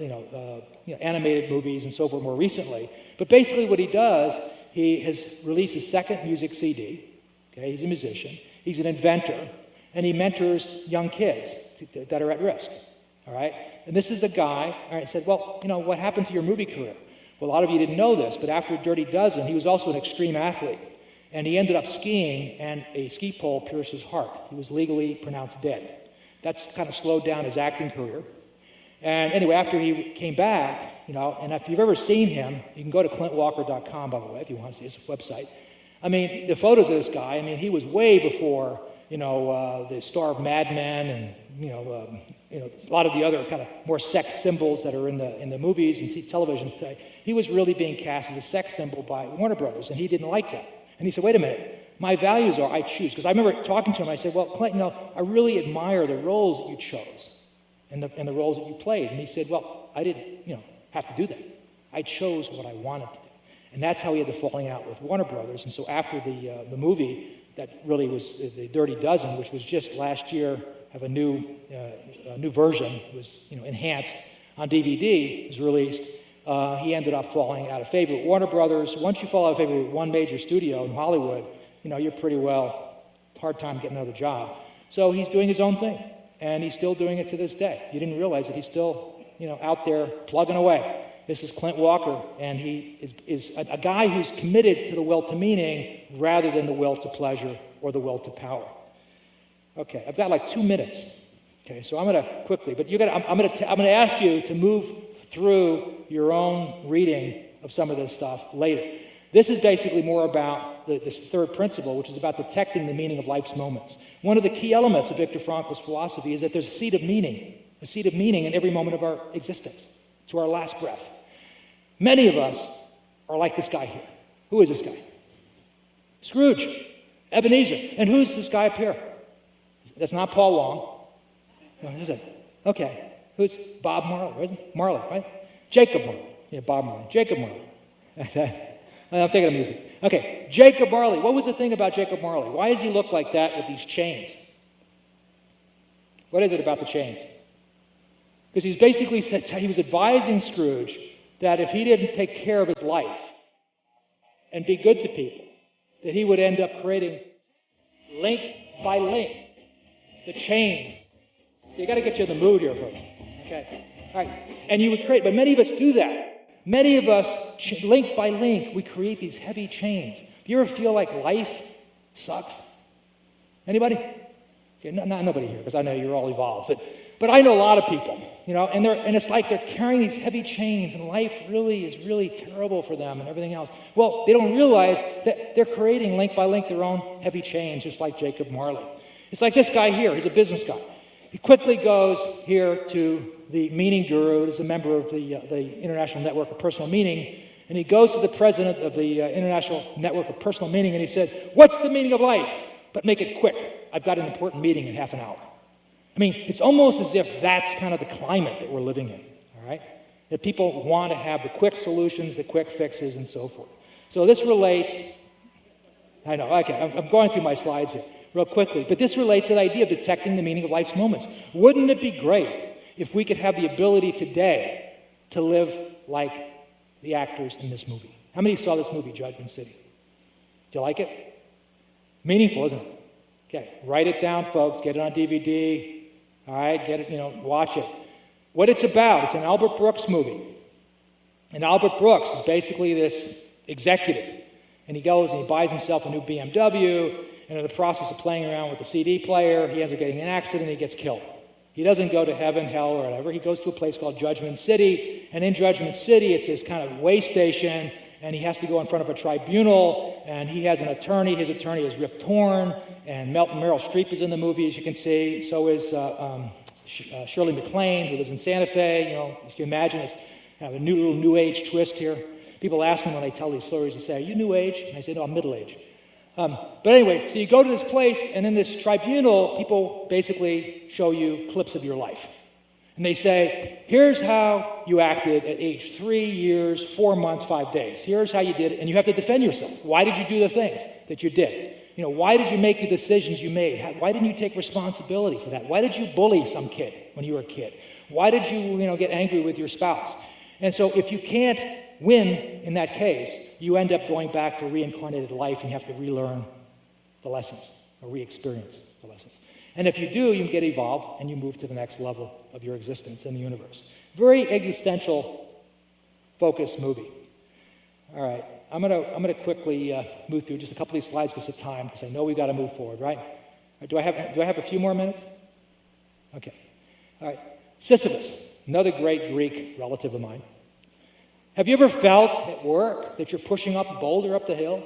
animated movies and so forth more recently. But basically what he does, he has released his second music CD. Okay, he's a musician. He's an inventor, and he mentors young kids that are at risk. All right, and this is a guy. All right, said, well, what happened to your movie career? Well, a lot of you didn't know this, but after Dirty Dozen, he was also an extreme athlete. And he ended up skiing, and a ski pole pierced his heart. He was legally pronounced dead. That's kind of slowed down his acting career. And anyway, after he came back, and if you've ever seen him, you can go to clintwalker.com, by the way, if you want to see his website. I mean, the photos of this guy, he was way before, the star of Mad Men and, a lot of the other kind of more sex symbols that are in the movies and television today. He was really being cast as a sex symbol by Warner Brothers, and he didn't like that. And he said, wait a minute, my values are I choose. Because I remember talking to him, I said, well, Clint, I really admire the roles that you chose and the roles that you played. And he said, well, I didn't, have to do that. I chose what I wanted to do. And that's how he had the falling out with Warner Brothers. And so after the movie that really was The Dirty Dozen, which was just last year, have a new version, it was enhanced on DVD, was released. He ended up falling out of favor with Warner Brothers. Once you fall out of favor with one major studio in Hollywood, you're pretty well hard time getting another job. So he's doing his own thing, and he's still doing it to this day. You didn't realize that he's still, out there plugging away. This is Clint Walker, and he is a guy who's committed to the will to meaning rather than the will to pleasure or the will to power. Okay, I've got like 2 minutes. Okay, so I'm going to quickly, but I'm going to ask you to move through your own reading of some of this stuff later. This is basically more about this third principle, which is about detecting the meaning of life's moments. One of the key elements of Viktor Frankl's philosophy is that there's a seed of meaning in every moment of our existence, to our last breath. Many of us are like this guy here. Who is this guy? Scrooge, Ebenezer. And who's this guy up here? That's not Paul Wong. No, is it? Okay. Who's Bob Marley? Right? Marley, right? Jacob Marley. Yeah, Bob Marley. Jacob Marley. I'm thinking of music. Okay, Jacob Marley. What was the thing about Jacob Marley? Why does he look like that with these chains? What is it about the chains? Because he's basically said, he was advising Scrooge that if he didn't take care of his life and be good to people, that he would end up creating link by link the chains. So you got to get you in the mood here first. Okay. All right. And you would create, but many of us do that. Many of us, link by link, we create these heavy chains. Do you ever feel like life sucks? Anybody? Okay, nobody here, because I know you're all evolved. But I know a lot of people, and it's like they're carrying these heavy chains, and life is really terrible for them and everything else. Well, they don't realize that they're creating link by link their own heavy chains, just like Jacob Marley. It's like this guy here. He's a business guy. He quickly goes here to the meaning guru. He's a member of the International Network of Personal Meaning. And he goes to the president of the International Network of Personal Meaning, and he said, "What's the meaning of life? But make it quick. I've got an important meeting in half an hour." I mean, it's almost as if that's kind of the climate that we're living in, all right? That people want to have the quick solutions, the quick fixes, and so forth. So this relates, I know, okay, I'm going through my slides here real quickly, but this relates to the idea of detecting the meaning of life's moments. Wouldn't it be great if we could have the ability today to live like the actors in this movie? How many saw this movie, Judgment City? Do you like it? Meaningful, isn't it? Okay, write it down, folks. Get it on DVD. All right, get it, watch it. What it's about, it's an Albert Brooks movie. And Albert Brooks is basically this executive. And he goes and he buys himself a new BMW. And in the process of playing around with the CD player, he ends up getting in an accident and he gets killed. He doesn't go to heaven, hell, or whatever. He goes to a place called Judgment City. And in Judgment City, it's this kind of way station. And he has to go in front of a tribunal. And he has an attorney. His attorney is Rip Torn. And Meryl Streep is in the movie, as you can see. So is Shirley MacLaine, who lives in Santa Fe. You can imagine it's kind of a little new age twist here. People ask me when they tell these stories, they say, "Are you new age?" And I say, "No, I'm middle age." But anyway, so you go to this place, and in this tribunal, people basically show you clips of your life. And they say, "Here's how you acted at age 3 years, 4 months, 5 days. Here's how you did it." And you have to defend yourself. Why did you do the things that you did? Why did you make the decisions you made? Why didn't you take responsibility for that? Why did you bully some kid when you were a kid? Why did you, get angry with your spouse? And so if you can't win in that case, you end up going back for reincarnated life and you have to relearn the lessons or re-experience the lessons. And if you do, you get evolved and you move to the next level of your existence in the universe. Very existential focused movie. All right, I'm gonna quickly move through just a couple of these slides because of time, because I know we've got to move forward, right? Do I have a few more minutes? Okay. All right. Sisyphus, another great Greek relative of mine. Have you ever felt at work that you're pushing up a boulder up the hill?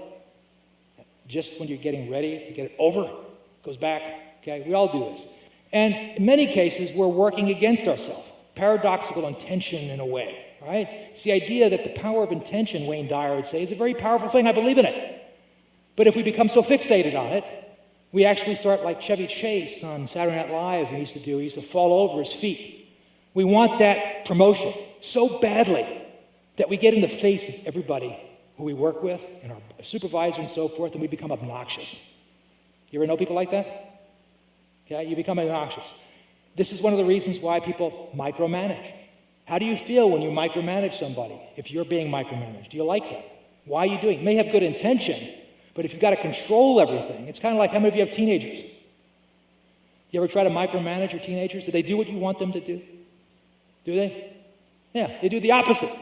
Just when you're getting ready to get it over, it goes back. Okay, we all do this. And in many cases, we're working against ourselves. Paradoxical intention in a way, right? It's the idea that the power of intention, Wayne Dyer would say, is a very powerful thing. I believe in it. But if we become so fixated on it, we actually start like Chevy Chase on Saturday Night Live he used to do. He used to fall over his feet. We want that promotion so badly that we get in the face of everybody who we work with and our supervisor and so forth, and we become obnoxious. You ever know people like that? Okay, you become obnoxious. This is one of the reasons why people micromanage. How do you feel when you micromanage somebody, if you're being micromanaged? Do you like that? Why are you doing it? You may have good intention, but if you've got to control everything, it's kind of like how many of you have teenagers? You ever try to micromanage your teenagers? Do they do what you want them to do? Do they? Yeah, they do the opposite.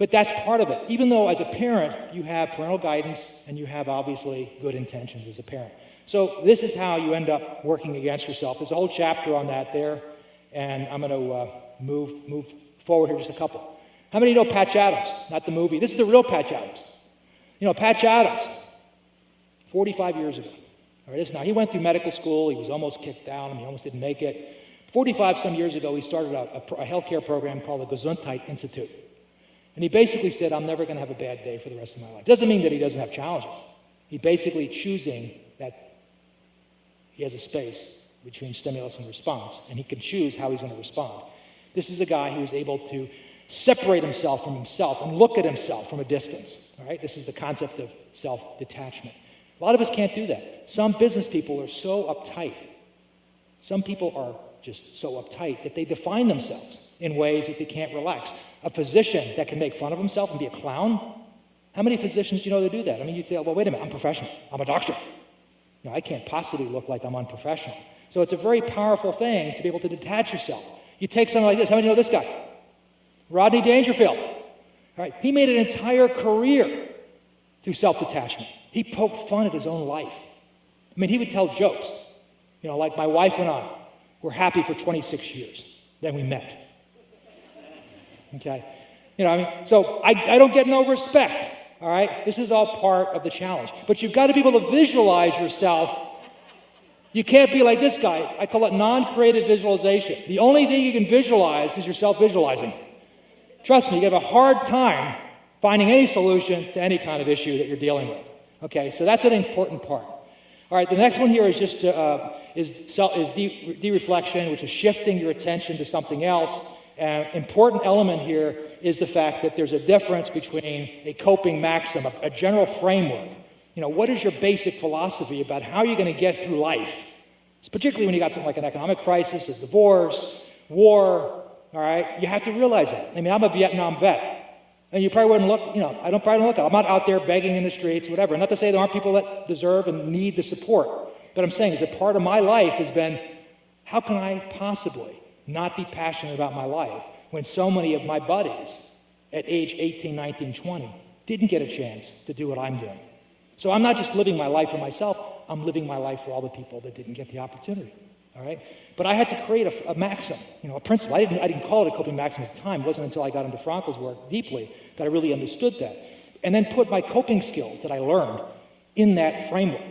But that's part of it. Even though as a parent, you have parental guidance and you have obviously good intentions as a parent. So this is how you end up working against yourself. There's a whole chapter on that there, and I'm going to move forward here just a couple. How many know Patch Adams? Not the movie. This is the real Patch Adams. You know, Patch Adams, 45 years ago. All right, now he went through medical school. He was almost kicked out. He almost didn't make it. 45 some years ago, he started a healthcare program called the Gesundheit Institute. And he basically said, I'm never going to have a bad day for the rest of my life. Doesn't mean that he doesn't have challenges. He's basically choosing that he has a space between stimulus and response, and he can choose how he's going to respond. This is a guy who is able to separate himself from himself and look at himself from a distance. All right? This is the concept of self-detachment. A lot of us can't do that. Some business people are so uptight. Some people are just so uptight that they define themselves in ways that they can't relax. A physician that can make fun of himself and be a clown, how many physicians do you know that do that? I mean, you say, well, wait a minute, I'm professional. I'm a doctor. You know, I can't possibly look like I'm unprofessional. So it's a very powerful thing to be able to detach yourself. You take something like this. How many know this guy? Rodney Dangerfield. All right, he made an entire career through self-detachment. He poked fun at his own life. I mean, he would tell jokes. You know, like my wife and I were happy for 26 years. Then we met. Okay? You know, I mean, so I don't get no respect. All right? This is all part of the challenge. But you've got to be able to visualize yourself. You can't be like this guy. I call it non-creative visualization. The only thing you can visualize is yourself visualizing. Trust me, you have a hard time finding any solution to any kind of issue that you're dealing with. Okay, so that's an important part. All right, the next one here is just de-reflection, which is shifting your attention to something else. An important element here is the fact that there's a difference between a coping maxim, a general framework. You know, what is your basic philosophy about how you're going to get through life? Particularly when you got something like an economic crisis, a divorce, war, all right? You have to realize that. I mean, I'm a Vietnam vet. And you probably wouldn't look, you know, I don't probably look at it. I'm not out there begging in the streets, whatever. Not to say there aren't people that deserve and need the support. But I'm saying is that part of my life has been, how can I possibly not be passionate about my life when so many of my buddies at age 18, 19, 20 didn't get a chance to do what I'm doing? So I'm not just living my life for myself, I'm living my life for all the people that didn't get the opportunity. All right? But I had to create a maxim, you know, a principle. I didn't call it a coping maxim at the time. It wasn't until I got into Frankl's work deeply that I really understood that. And then put my coping skills that I learned in that framework.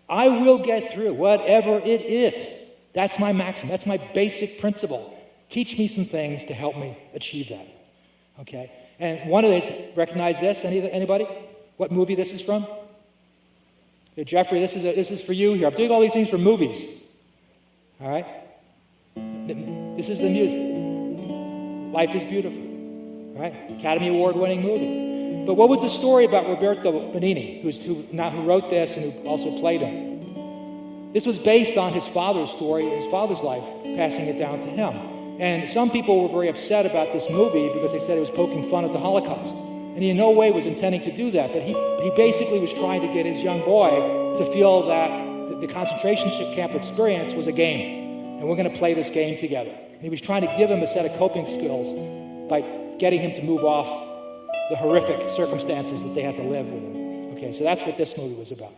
I will get through whatever it is. That's my maxim. That's my basic principle. Teach me some things to help me achieve that. Okay? And one of these, recognize this? Anybody? What movie this is from? Okay, Jeffrey, this is for you here. I'm doing all these things for movies. All right? This is the music. Life is Beautiful. Right? Academy Award-winning movie. But what was the story about Roberto Benigni, who wrote this and who also played him? This was based on his father's story, his father's life, passing it down to him. And some people were very upset about this movie because they said it was poking fun at the Holocaust. And he in no way was intending to do that, but he basically was trying to get his young boy to feel that the concentration camp experience was a game, and we're going to play this game together. And he was trying to give him a set of coping skills by getting him to move off the horrific circumstances that they had to live with. Okay, so that's what this movie was about.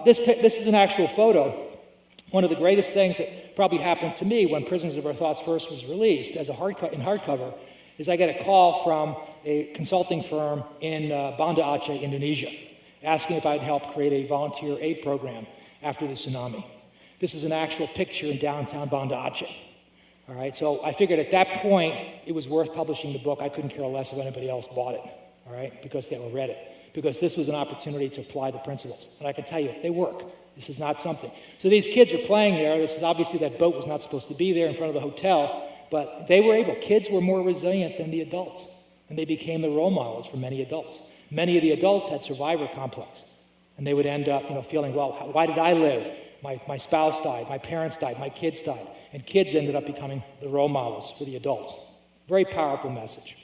This is an actual photo. One of the greatest things that probably happened to me when Prisoners of Our Thoughts first was released as in hardcover is I get a call from a consulting firm in Banda Aceh, Indonesia, asking if I'd help create a volunteer aid program after the tsunami. This is an actual picture in downtown Banda Aceh. All right, so I figured at that point it was worth publishing the book. I couldn't care less if anybody else bought it, all right, because they all read it. Because this was an opportunity to apply the principles. And I can tell you, they work. This is not something. So these kids are playing there. This is obviously that boat was not supposed to be there in front of the hotel, but they were able. Kids were more resilient than the adults, and they became the role models for many adults. Many of the adults had survivor complex, and they would end up, feeling, well, why did I live? My spouse died, my parents died, my kids died, and kids ended up becoming the role models for the adults. Very powerful message.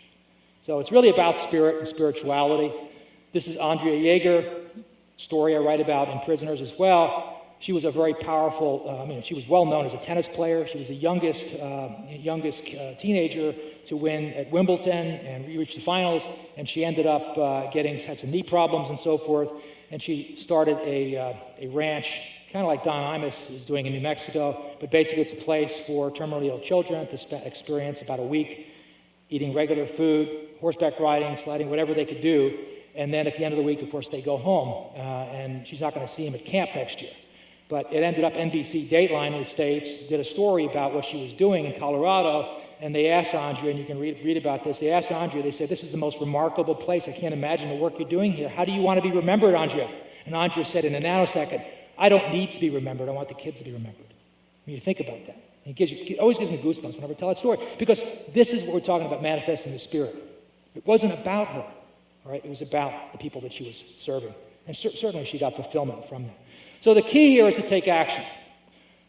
So it's really about spirit and spirituality. This is Andrea Jaeger, story I write about in Prisoners as well. She was a very powerful, she was well known as a tennis player. She was the youngest teenager to win at Wimbledon and reached the finals, and she ended up had some knee problems and so forth, and she started a ranch, kind of like Don Imus is doing in New Mexico, but basically it's a place for terminally ill children to experience about a week eating regular food, horseback riding, sliding, whatever they could do, and then at the end of the week, of course, they go home, and she's not going to see him at camp next year. But it ended up NBC Dateline in the States did a story about what she was doing in Colorado, and they asked Andrea, and you can read about this, they asked Andrea, they said, this is the most remarkable place. I can't imagine the work you're doing here. How do you want to be remembered, Andrea? And Andrea said in a nanosecond, I don't need to be remembered. I want the kids to be remembered. I mean, you think about that. It always gives me goosebumps whenever I tell that story, because this is what we're talking about, manifesting the Spirit. It wasn't about her, all right? It was about the people that she was serving. And certainly she got fulfillment from that. So the key here is to take action.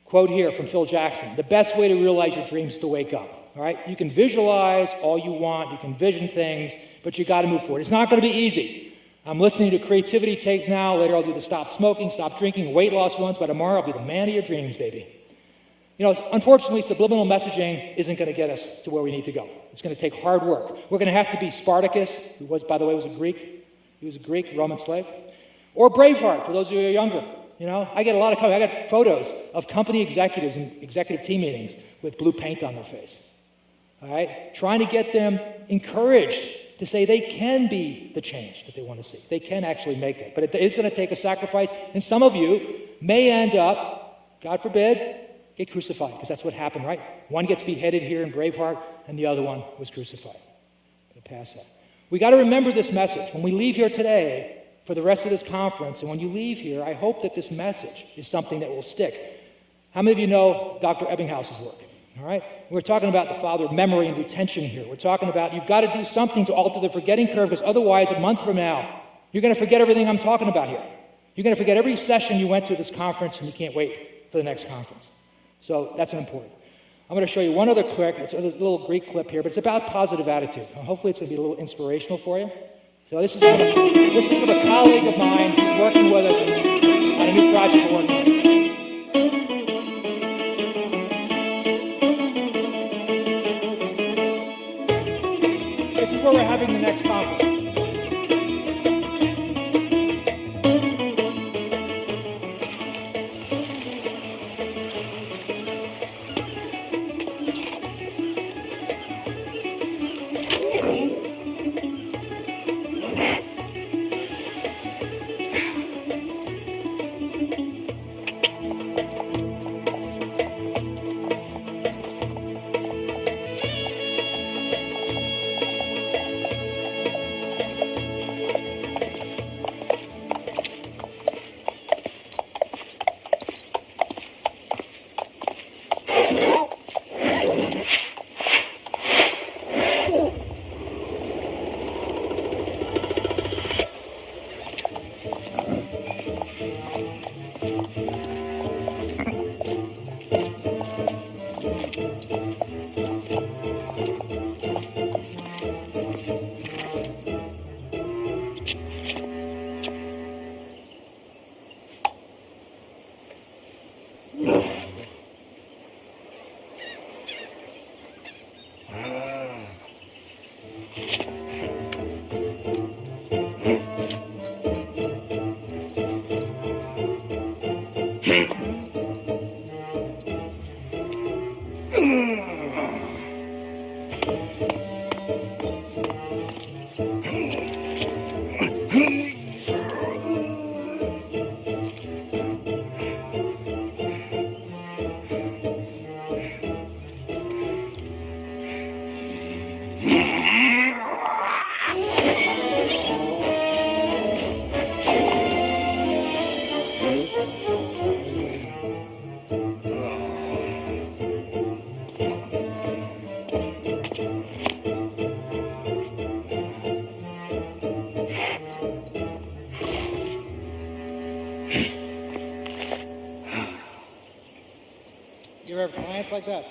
Quote here from Phil Jackson, the best way to realize your dreams is to wake up, all right? You can visualize all you want, you can vision things, but you got to move forward. It's not going to be easy. I'm listening to creativity tape now. Later I'll do the stop smoking, stop drinking, weight loss ones. By tomorrow I'll be the man of your dreams, baby. Unfortunately, subliminal messaging isn't going to get us to where we need to go. It's going to take hard work. We're going to have to be Spartacus, who was, by the way, was a Greek. He was a Greek Roman slave. Or Braveheart, for those of you who are younger. I get a lot of I got photos of company executives in executive team meetings with blue paint on their face. All right? Trying to get them encouraged to say they can be the change that they want to see. They can actually make it. But it is going to take a sacrifice. And some of you may end up, God forbid, get crucified, because that's what happened, right? One gets beheaded here in Braveheart, and the other one was crucified. They pass that. We got to remember this message. When we leave here today, for the rest of this conference, and when you leave here, I hope that this message is something that will stick. How many of you know Dr. Ebbinghouse's work? All right? We're talking about the father of memory and retention here. We're talking about you've got to do something to alter the forgetting curve, because otherwise, a month from now, you're going to forget everything I'm talking about here. You're going to forget every session you went to at this conference, and you can't wait for the next conference. So that's important. I'm going to show you one other quick, it's a little Greek clip here, but it's about positive attitude. Hopefully it's going to be a little inspirational for you. So this is with a colleague of mine who's working with us on a new project we're working on. This is where we're having the next conference. You ever have clients like that?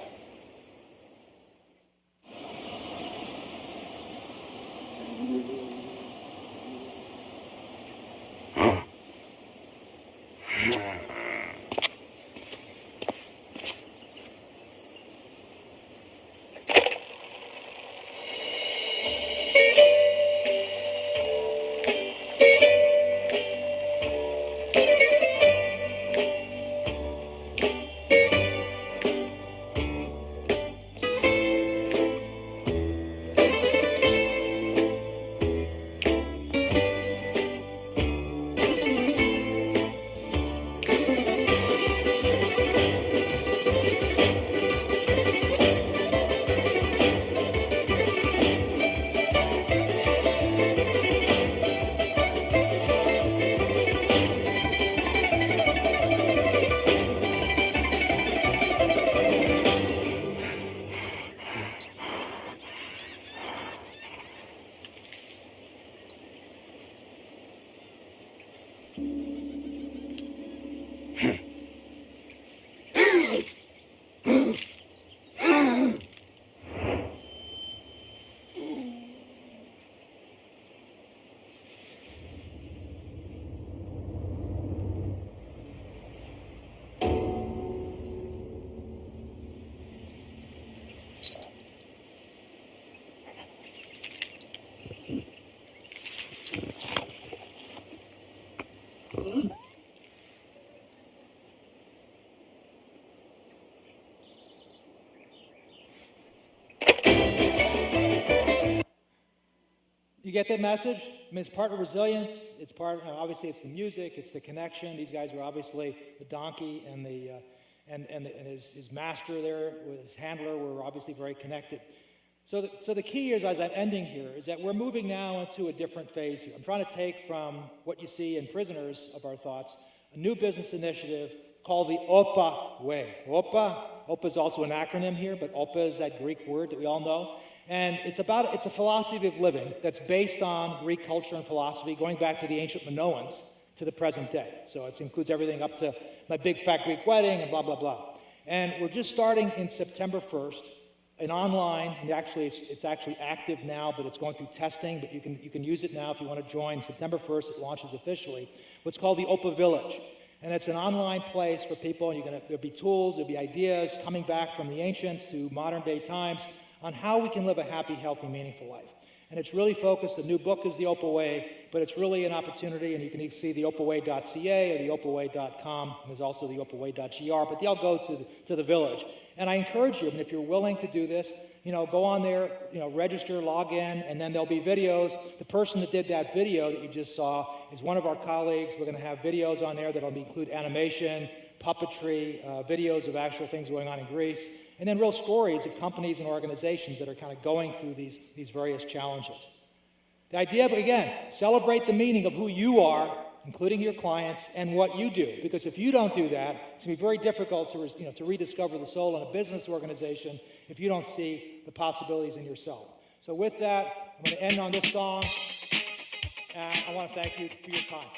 You get that message? I mean, it's part of resilience. It's part, obviously, it's the music, it's the connection. These guys were obviously the donkey and his master there, with his handler, were obviously very connected. So the key is, as I'm ending here, is that we're moving now into a different phase here. I'm trying to take from what you see in Prisoners of Our Thoughts, a new business initiative called the OPA way. OPA is also an acronym here, but OPA is that Greek word that we all know. And it's a philosophy of living that's based on Greek culture and philosophy, going back to the ancient Minoans to the present day. So it includes everything up to my big fat Greek wedding and blah, blah, blah. And we're just starting in September 1st, an online, and actually it's actually active now, but it's going through testing, but you can use it now if you want to join. September 1st, it launches officially. What's called the OPA Village. And it's an online place for people. There'll be tools, there'll be ideas coming back from the ancients to modern day times on how we can live a happy, healthy, meaningful life. And it's really focused. The new book is The Opa Way, but it's really an opportunity, and you can see the opaway.ca or the opaway.com, and there's also the opaway.gr, but they all go to the village. And I encourage you, and if you're willing to do this, go on there, register, log in, and then there'll be videos. The person that did that video that you just saw is one of our colleagues. We're going to have videos on there that'll include animation, puppetry, videos of actual things going on in Greece, and then real stories of companies and organizations that are kind of going through these various challenges. The idea, again, celebrate the meaning of who you are, including your clients, and what you do. Because if you don't do that, it's going to be very difficult to rediscover the soul in a business organization if you don't see the possibilities in yourself. So with that, I'm going to end on this song, and I want to thank you for your time.